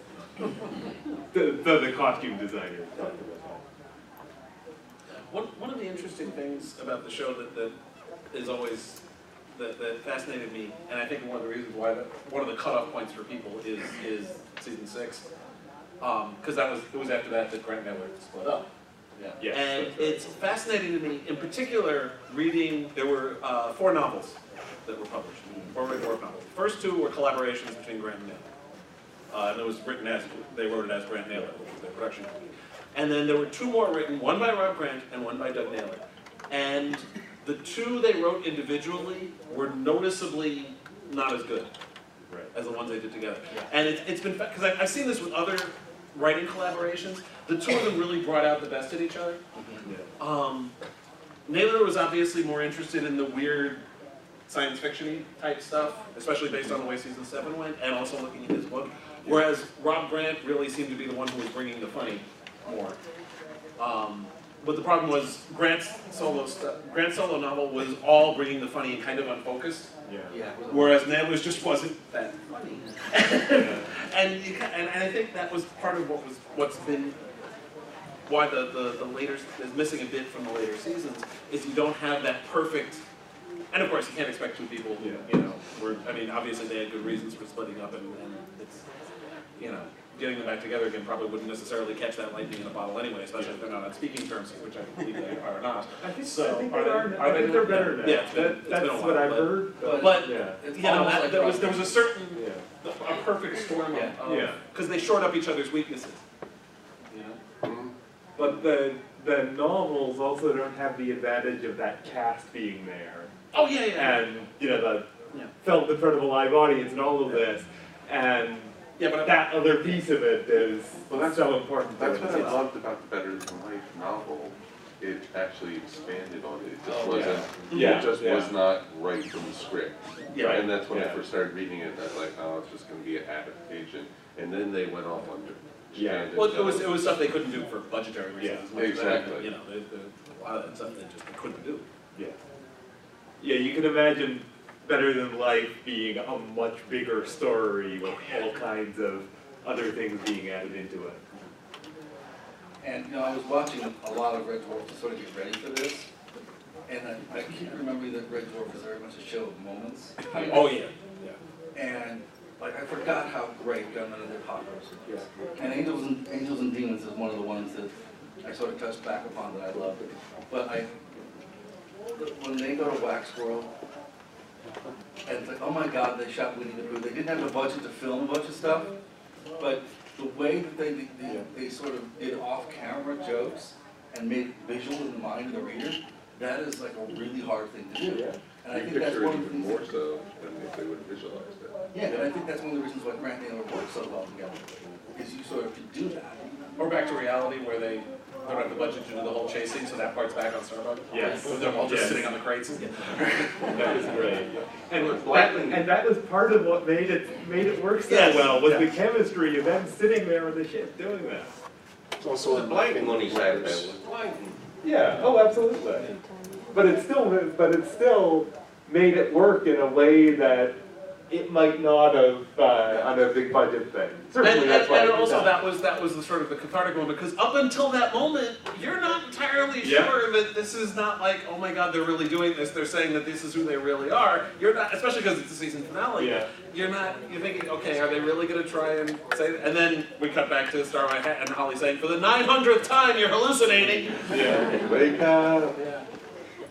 The costume designer talked about that. One of the interesting things about the show that is always, that fascinated me, and I think one of the reasons why, one of the cutoff points for people is season 6, because it was after that Grant Miller split up. Yeah. Yes, And that's right. it's fascinating to me, in particular, reading, there were 4 novels that were published, 4 Red Dwarf novels. The first 2 were collaborations between Grant and Miller. And it was written as, they wrote it as Grant Naylor, which was their production company. And then there were 2 more written, one by Rob Grant and one by Doug Naylor. And the 2 they wrote individually were noticeably not as good as the ones they did together. And it's been, because I've seen this with other writing collaborations, the 2 of them really brought out the best in each other. Naylor was obviously more interested in the weird science fiction-y type stuff, especially based on the way season 7 went, and also looking at his book. Whereas Rob Grant really seemed to be the one who was bringing the funny more. But the problem was Grant's solo novel was all bringing the funny and kind of unfocused. Yeah. Whereas Naylor's just wasn't that funny. and I think that was part of what's been why the later is missing a bit from the later seasons is you don't have that perfect. And of course, you can't expect 2 people, you know, I mean, obviously they had good reasons for splitting up, and it's, you know, getting them back together again probably wouldn't necessarily catch that lightning in a bottle anyway, especially if they're not on speaking terms, which I believe they are not. I think they're better now. Yeah, that's what I've heard. But yeah. It's you know, almost like there was a certain, Yeah. a perfect storm Yeah. because they shored up each other's weaknesses. You know? But the novels also don't have the advantage of that cast being there. Oh yeah. And, you know, felt in front of a live audience and all of this. And But that other piece of it is Well, so important. That's what I loved about the Better Than Life novel. It actually expanded on it. It just wasn't. Yeah. It just was not right from the script. Yeah. And that's when I Yeah. first started reading it. I was like, oh, it's just going to be an adaptation. And then they went off on Yeah. Well, it was stuff they couldn't do for budgetary reasons. Yeah, exactly. You know, a lot of that stuff they just couldn't do. Yeah. Yeah, you can imagine Better Than Life being a much bigger story with all kinds of other things being added into it. And, I was watching a lot of Red Dwarf to sort of get ready for this. And I keep remembering that Red Dwarf is very much a show of moments. Oh, yeah. And like I forgot how great Gunmen of the Apocalypse was. And Angels and Demons is one of the ones that I sort of touched back upon that I loved. But when they go to Wax World, and it's like, oh my God, they shot Winnie the Pooh. They didn't have the budget to film a bunch of stuff, but the way that they sort of did off-camera jokes and made it visual in the mind of the reader, that is like a really hard thing to do. And I You think that's picture one it of the even things. more so than if they would have visualized it. Yeah, and I think that's one of the reasons why Grant and Taylor work so well together, is you sort of can do that. Or back to reality where they don't have the budget to do the whole chasing, so that part's back on Starbucks. Yes. So they're all just Yes. sitting on the crates. That was great. Blackman- And that was part of what made it work so Yes. well, was the Yes. chemistry of them sitting there on the ship doing that. It's also The blank money side of it was blank. Yeah, oh, absolutely. But it still made it work in a way that it might not have on a big budget thing. Certainly, that's why. And it also did that was the sort of the cathartic moment, because up until that moment, you're not entirely Yeah. sure that this is not like, oh my God, they're really doing this. They're saying that this is who they really are. You're not, especially because it's the season finale. Yeah. You're thinking, okay, are they really going to try and say that? And then we cut back to Star My Hat and Holly saying, for the 900th time, you're hallucinating. Yeah. Wake up!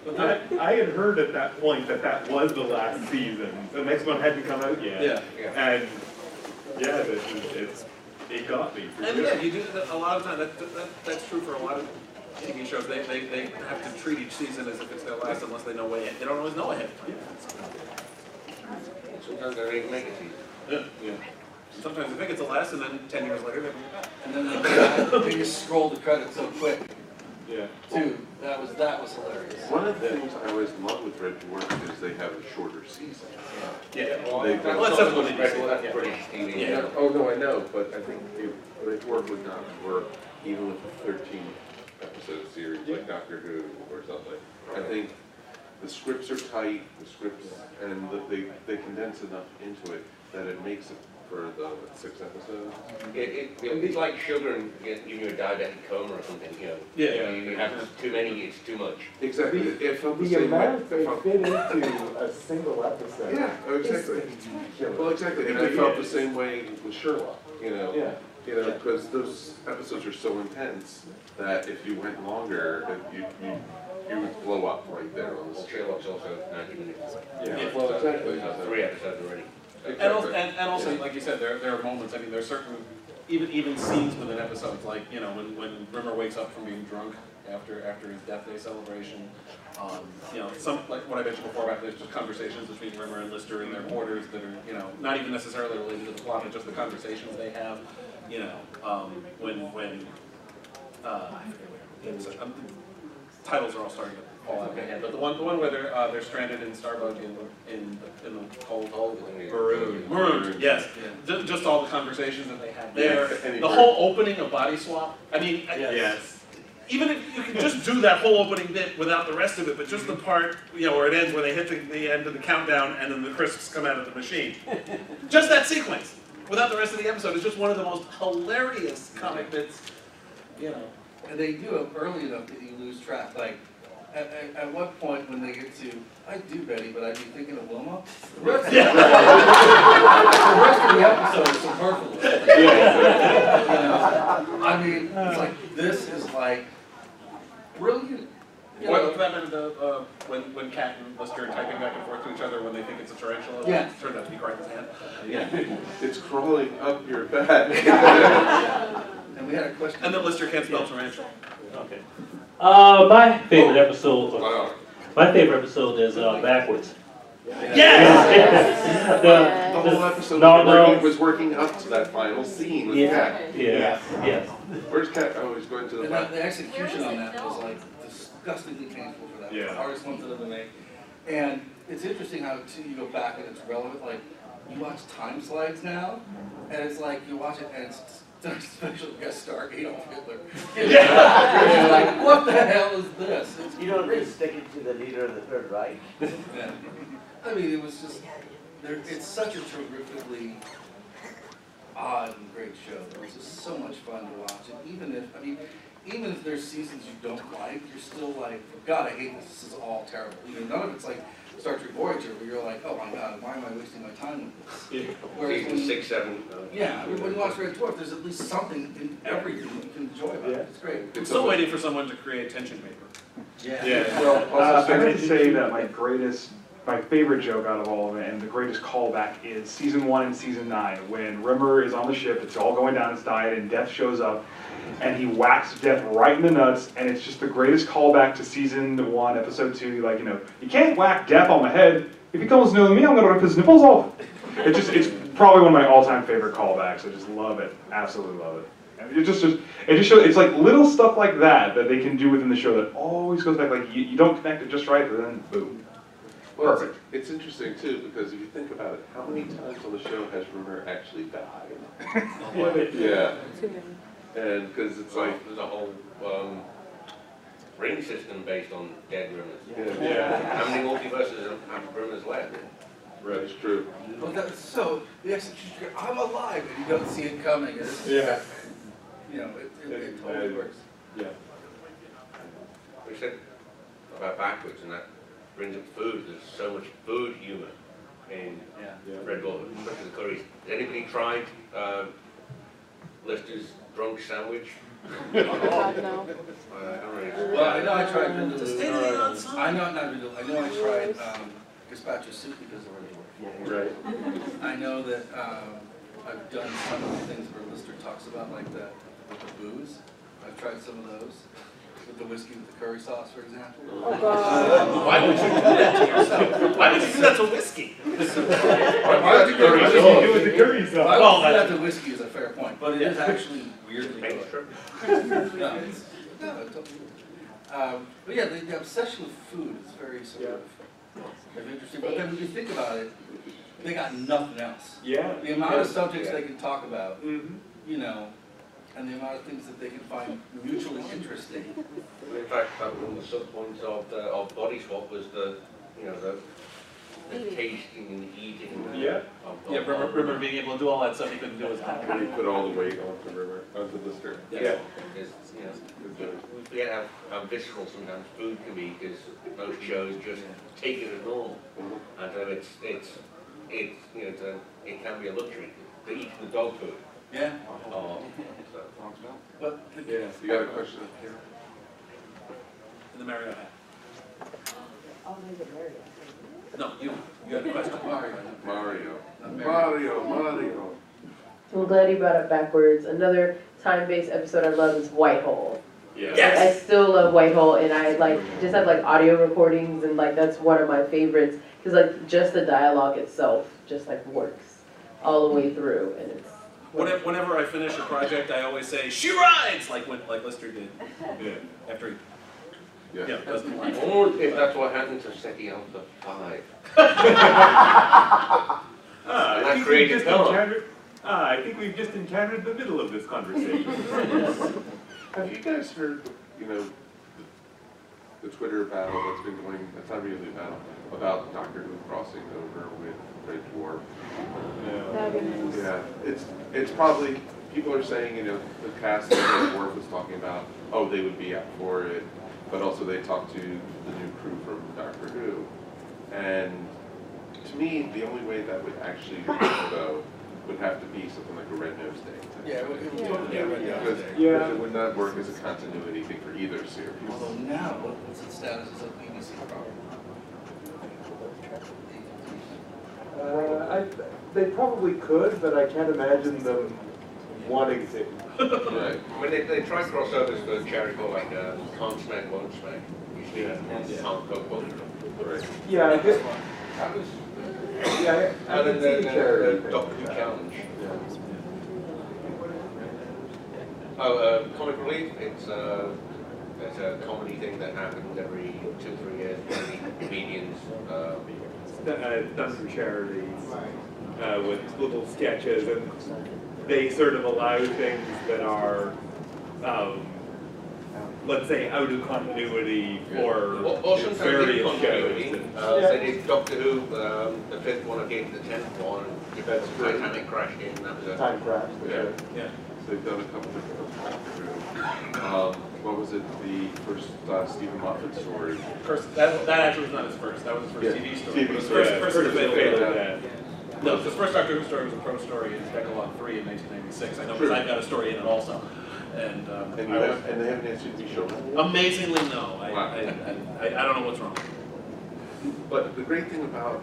But I had heard at that point that was the last season. The next one hadn't come out yet. Yeah. And yeah, it got me. For And sure. yeah, you do that a lot of times. That's true for a lot of TV shows. They have to treat each season as if it's their last, unless they know way ahead. They don't always know ahead of time. Sometimes they didn't make it. Yeah. Sometimes they think it's the last, and then 10 years later, And then they just scroll the credits so quick, Yeah. too. That was hilarious. One of the things I always love with Red Dwarf is they have a shorter season. yeah. They That's Well, something that's special, what that's British TV. Yeah. Oh, no, I know, but I think Red Dwarf would not work even with a 13-episode series like Doctor Who or something. I think the scripts are tight, and they condense enough into it that it makes it for the 6 episodes. It's like sugar and giving you a diabetic coma or something, Yeah. You have too many, it's too much. Exactly. It felt the The same way. amount they fit into a single episode. Yeah, exactly. Well, exactly, and I felt the same way with Sherlock, Yeah. because those episodes are so intense that if you went longer, you would blow up right there on the Well, scale. Sherlock's also 90 minutes. Yeah, well, exactly. So 3 episodes already. And also, like you said, there are moments. I mean, there's certain even scenes within episodes, like when Rimmer wakes up from being drunk after his Death Day celebration. Some like what I mentioned before about there's just conversations between Rimmer and Lister in their quarters that are not even necessarily related to the plot, but just the conversations they have. When I forget what titles are all starting to fall out of my head, but the one where they're stranded in Starbug in the cold hole. Marooned, yes. Just all the conversations that they had there. Yeah, The whole opening of Body Swap. I mean, Yes. even if you can just do that whole opening bit without the rest of it, but just the part where it ends, where they hit the end of the countdown and then the crisps come out of the machine. Just that sequence, without the rest of the episode, is just one of the most hilarious comic bits. And they do it early enough that you lose track. Like, at what point when they get to, I do Betty, but I'd be thinking of Wilma? The rest of the episode is superfluous. I mean, it's like, this is like, brilliant. What for that matter, when Kat and Lister are typing back and forth to each other when they think it's a tarantula, Yeah. it turns out to be Crichton's hand. Yeah. It's crawling up your back. And we had a question. And then Lister can't spell tarantula. Okay. My favorite episode. Wow. My favorite episode is backwards. Yes! The whole episode was working up to that final scene with Kat. Yes. Where's Kat? Oh, he's going to the And back. the execution on that was like disgustingly painful for that. Yeah. The hardest one to make. And it's interesting how too you go back and it's relevant. Like you watch time slides now, and it's like you watch it and it's special guest star Adolf Hitler. It's like, what the hell is this? You don't really stick it to the leader of the Third Reich. Yeah. I mean, it was just, it's such a terrifically odd and great show. It was just so much fun to watch. And even if, I mean, even if there's seasons you don't like, you're still like, God, I hate this. This is all terrible. You know, none of it's like Star Trek Voyager, where you're like, oh my God, why am I wasting my time with this? Whereas Season 6, 7. yeah, I mean, when you watch Red Dwarf, there's at least something in everything that you can enjoy about it. It's great. I'm still waiting for someone to create tension paper. Yeah. Well, I have to say that my favorite joke out of all of it, and the greatest callback is season 1 and season 9, when Rimmer is on the ship, it's all going down its diet, and Death shows up, and he whacks Death right in the nuts, and it's just the greatest callback to season 1, episode 2, like, you know, you can't whack Death on the head. If he comes near me, I'm gonna rip his nipples off. It's probably one of my all-time favorite callbacks. I just love it, absolutely love it. And it just shows, it's like little stuff like that that they can do within the show that always goes back, like, you don't connect it just right, but then boom. Well, Perfect. it's interesting too, because if you think about it, how many times on the show has Rimmer actually died? Yeah. And because it's like, There's a whole ring system based on dead Rimmers. yeah, How many multiverses have Rimmers left? right, it's true. Well, that's so, the execution, I'm alive, and you don't see it coming. It's, Yeah. you know, it totally works. Yeah. We said about backwards, and that brings up food. There's so much food humor in Red Dwarf, especially the curries. Has anybody tried Lister's drunk sandwich? God, no. I don't really. Well, I know I tried Vindaloo. Just stay there outside. I know, not Vindaloo. I know I tried gazpacho soup because of Red Dwarf. Right. I know that I've done some of the things where Lister talks about, like with the booze. I've tried some of those. With the whiskey with the curry sauce, for example. Oh, God. Why would you do that to yourself? Why would you do that to whiskey? Why would you do What do you do with the curry sauce? Why Well, would you do that's- that to whiskey is a fair point, but it is actually weirdly Thanks, good. sure. No, it's but yeah, the obsession with food is very sort of interesting. But then when you think about it, they got nothing else. Yeah. The amount of subjects they can talk about, Mm-hmm. you know, and the amount of things that they can find mutually interesting. In fact, one of the sub-points of Body Swap was the tasting and eating. Yeah. Yeah, remember being able to do all that stuff he couldn't do as a When you put all the weight onto Rimmer, onto Lister. Yeah. Because, you know, we forget how visceral sometimes food can be, because most shows just take it as normal. And so it's you know, it can be a luxury to eat the dog food. Yeah. So. But Yeah. You got a question up here? in the Marriott hat. I'll make it Marriott. No, you had a question. Mario. I'm glad you brought up backwards. Another time-based episode I love is Whitehole. Yeah. Yes. I still love Whitehole, and I just have audio recordings, and that's one of my favorites because just the dialogue itself just works all the way through, and it's. Whenever I finish a project, I always say, "She rides!" like Lister did. Yeah. After he, Yeah. doesn't like. Or if that's what happened to SETI Alpha 5. I think created we've just film. encountered. I think we've just encountered the middle of this conversation. Have you guys heard, you know, the Twitter battle that's been going, that's not really a battle, about Doctor Who crossing over with Red Dwarf? Yeah, it's probably, people are saying, you know, the cast of Red Dwarf was talking about, oh, they would be up for it, but also they talked to the new crew from Doctor Who. And to me, the only way that would actually work, though, would have to be something like a Red Nose Day. yeah, it would totally be a Red Dwarf Because thing. Yeah. it would not work as a continuity thing for either series. Although now, what's its status as a BBC property? They probably could, but I can't imagine them wanting to. Right. I mean, they tried crossovers for charitable, like Can't Smack, Won't Smack. Usually, Can't Cook, Won't Cook. Right. Yeah, I guess. That was. Yeah, I And can then see the charity. Doctor Who Challenge. Oh, Comic Relief. It's a comedy thing that happens every 2-3 years. Comedians. Done for charity with little sketches, and they sort of allow things that are, let's say, out of continuity for Or sometimes in various continuity. shows. They did Doctor Who, the 5th one against the 10th one. Titanic crashed in. That was a Time crash. Yeah. Yeah. they've done a couple of what was it, the first Stephen Moffat story? First, that actually was not his first. That was his first TV story. TV But his story, first of the Fatal yeah. No, his first Doctor Who story was a pro story in Decalogue 3 in 1996. I know because I've got a story in it also. And And they haven't answered the show. amazingly, no. Wow. I don't know what's wrong. But the great thing about,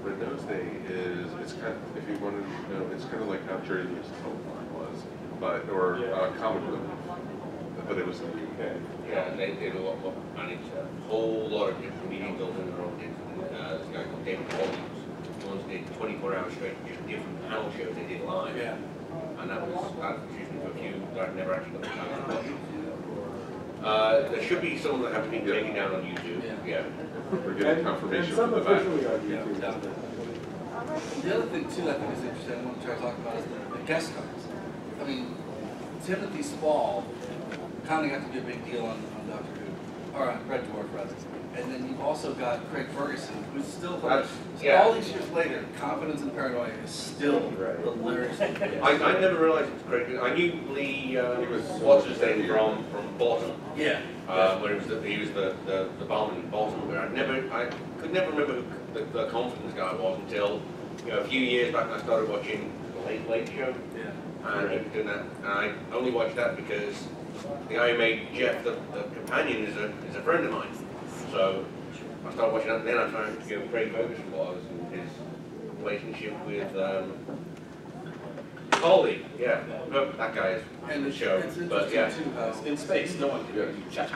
Red Nose Day is it's kind of, if you want to know, it's kind of like how Jerry Lewis Telephone was, or Comic Book, but it was in the UK. Yeah, and they did a lot more, and it's a whole lot of different media built in their own things. This guy called David Collins, he once did 24 hours straight, just different panel shows they did live. Yeah. And that introduced me to a few that I've never actually got the time to watch. There should be some that have been taken down on YouTube. Yeah. We're getting confirmation And some from the back. officially on YouTube. The other thing too, I think is interesting, I want to try to talk about is the guest stars. I mean, Timothy Spall kind of got to be a big deal on Doctor Who, or on Red Dwarf rather. And then you've also got Craig Ferguson, who's still, all these years later, Confidence and Paranoia is still hilarious. I never realized it was Craig. I knew Lee, what's his name, from Boston. Yeah. Where he was the barman in Boston. Where I could never remember who the Confidence guy was until a few years back. I started watching the Late Late Show. Yeah. And he was doing that, and I only watched that because the guy who made Jeff the companion is a friend of mine. So I started watching that, and then I tried to go Craig Ferguson was and his relationship with Holly. Yeah, that guy is And the it's show. interesting But yeah, too how In space, no one can do chat.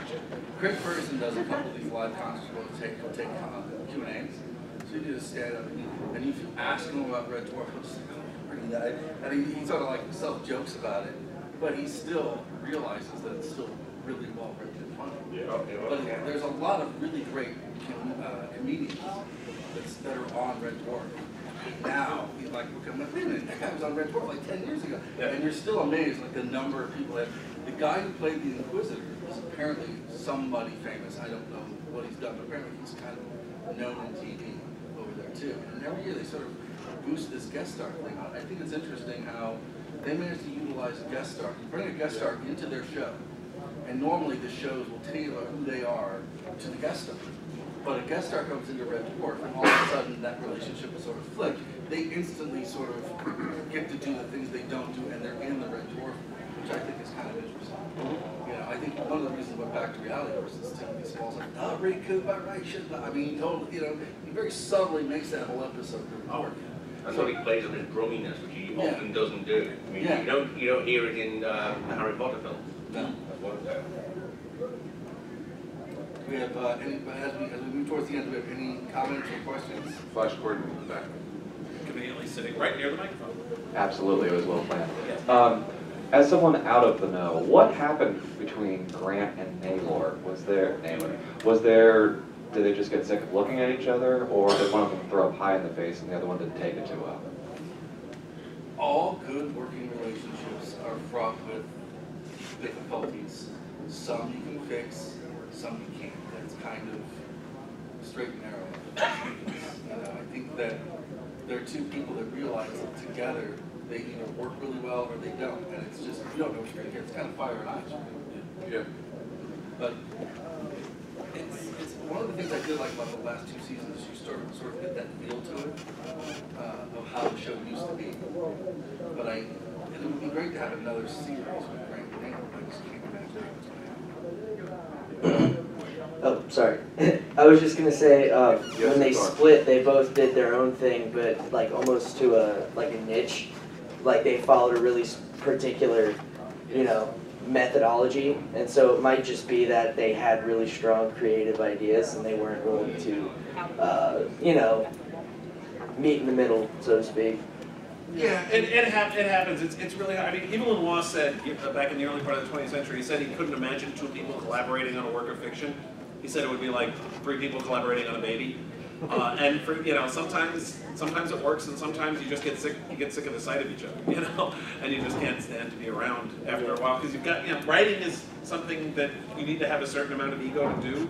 Craig Ferguson does a couple of these live concerts where he'll take Q&As. So you just stand up and if you ask him about Red Dwarf, he'll just bring that. And he sort of like self-jokes about it, but he still realizes that it's still really well written and funny. But there's a lot of really great comedians that are on Red Dwarf. Now, he's like, wait a minute, that guy was on Red Dwarf like 10 years ago. Yeah. And you're still amazed, like the number of people that, the guy who played the Inquisitor is apparently somebody famous. I don't know what he's done, but apparently he's kind of known in TV over there too. And every year they sort of boost this guest star thing. I think it's interesting how they manage to utilize a guest star, bring a guest star into their show. And normally the shows will tailor who they are to the guest star. But a guest star comes into Red Dwarf, and all of a sudden that relationship is sort of flipped. They instantly sort of get to do the things they don't do, and they're in the Red Dwarf, which I think is kind of interesting. I think one of the reasons why Back to Reality versus Timothy Spall's like, oh, Ray Cooper, right, should not. I mean, he totally, he very subtly makes that whole episode really work. that's what he plays on his grumminess, which he often doesn't do. I mean, Yeah. you don't hear it in the Harry Potter films. No. That's what it's We have as we move towards the end, do we have any comments or questions? Flash Gordon in the back. Conveniently sitting right near the microphone. Absolutely, it was well planned. As someone out of the know, what happened between Grant and Naylor? Did they just get sick of looking at each other, or did one of them throw a pie in the face and the other one didn't take it too well? All good working relationships are fraught with difficulties. Some you can fix, some you can't. That's kind of straight and narrow. I think that there are two people that realize that together they either work really well or they don't, and it's just, you don't know what you're gonna get. It's kind of fire and ice. Yeah. But it's one of the things I did like about the last two seasons is you sort of get that feel to it of how the show used to be. But it would be great to have another series with Frank and Naylor. I just can't imagine what's Oh, sorry. I was just gonna say, when they split, they both did their own thing, but like almost to a niche. Like they followed a really particular, methodology, and so it might just be that they had really strong creative ideas and they weren't willing to, meet in the middle, so to speak. Yeah, it happens. It's really hard. I mean, even Lenoir said back in the early part of the 20th century, he said he couldn't imagine two people collaborating on a work of fiction. He said it would be like three people collaborating on a baby. And for, sometimes it works, and sometimes you just get sick. You get sick of the sight of each other, and you just can't stand to be around after a while because you've got, writing is something that you need to have a certain amount of ego to do.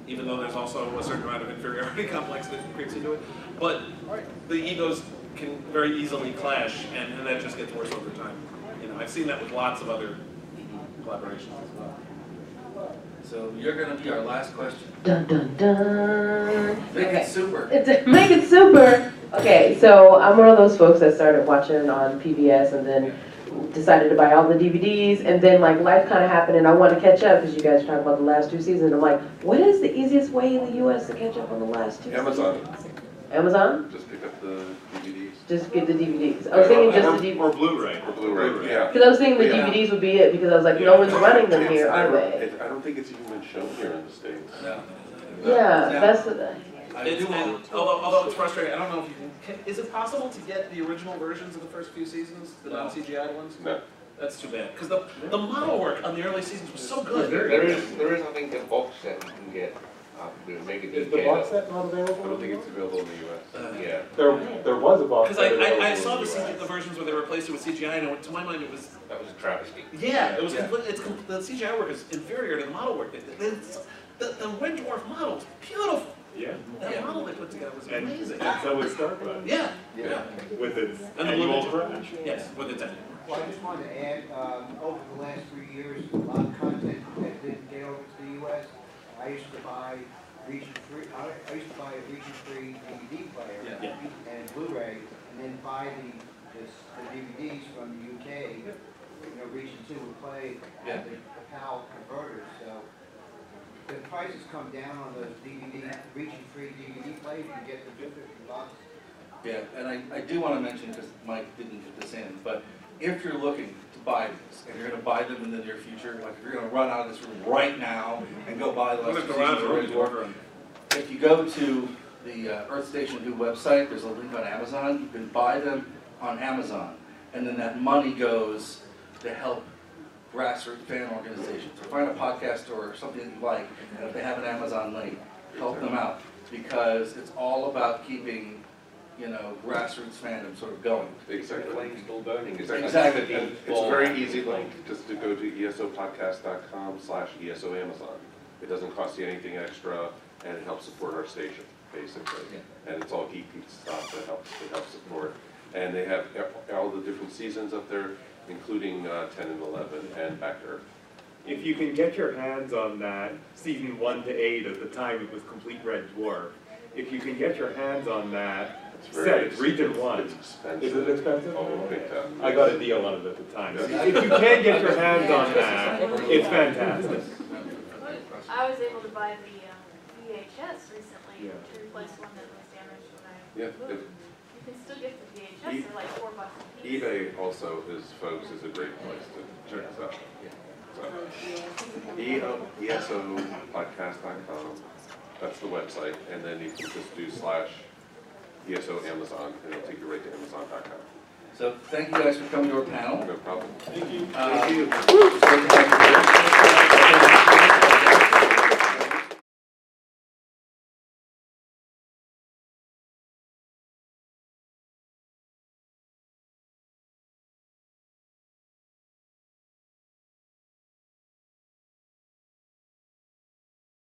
Even though there's also a certain amount of inferiority complex that creeps into it, but the egos can very easily clash, and that just gets worse over time. You know, I've seen that with lots of other collaborations as well. So you're gonna be our last question. Dun dun dun. Make Okay. it super. Make it super. Okay, so I'm one of those folks that started watching on PBS and then decided to buy all the DVDs, and then like life kind of happened and I want to catch up because you guys are talking about the last 2 seasons. I'm like, what is the easiest way in the US to catch up on the last 2 Amazon. seasons? Amazon? Just pick up the DVDs. Just get the DVDs. I was thinking just the DVDs. Or Blu-ray. Or Blu-ray, yeah. Because I was thinking the Yeah. DVDs would be it because I was like, no one's running them here, are they? I don't think it's even been shown here in the States. No. Yeah, Yeah. that's I It's, do want. although it's frustrating, I don't know if you can, is it possible to get the original versions of the first few seasons, the No. non-CGI ones? No. That's too bad, because the model work on the early seasons was so good. There is, I think, a box set you can get, maybe Is the box set not I available? don't think it's available in the US. Yeah. There was a box Because set available I in saw the the, US. the versions where they replaced it with CGI, and to my mind it was, That was a travesty. yeah, it was, Yeah. the CGI work is inferior to the model work. The Red Dwarf model was beautiful. Yeah. That model they put together was And amazing. so was Starbucks Yeah, Yeah. with its And the annual Levy. crash. yes, with its end. Well, I just wanted to add, over the last 3 years, a lot of content that didn't get over to the US. I used to buy region-free, I used to buy a region-free DVD player Yeah. and Blu-ray, and then buy the DVDs from the UK. You know, region 2 would play Yeah. the PAL converters, so the prices come down on those region-free DVD players, you can get them for $50. Yeah, and I do want to mention, because Mike didn't get this in, but if you're looking to buy these, and you're going to buy them in the near future, like if you're going to run out of this room right now and go buy the I'm last gonna two go around seasons the of room Red to Dwarf, order them. if you go to the Earth Station Who website, there's a link on Amazon. You can buy them on Amazon, and then that money goes to help grassroots fan organizations. Or find a podcast or something that you like, and if they have an Amazon link, help them out, because it's all about keeping, you know, grassroots fandom sort of going. Exactly. Flame's still burning. Exactly. And it's a very easy link, just to go to esopodcast.com/ESOAmazon. It doesn't cost you anything extra, and it helps support our station, basically. Yeah. And it's all geeky stuff that helps support. And they have all the different seasons up there, including 10 and 11 and Back to Earth. If you can get your hands on that, season 1 to 8 at the time it was complete Red Dwarf, if you can get your hands on that, set it's region 1. It's expensive. Is it expensive? Oh, big time. I got a deal on it at the time. If you can get your hands on that, it's fantastic. I was able to buy the VHS recently Yeah. to replace one that was damaged when I Yeah, moved. You can still get the VHS, they're like $4 a piece. eBay also folks, is a great place to check us out. So, ESOpodcast.com, that's the website, and then you can just do /ESO Amazon, and it'll take you right to Amazon.com. So thank you guys for coming to our panel. No problem. Thank you. Thank you.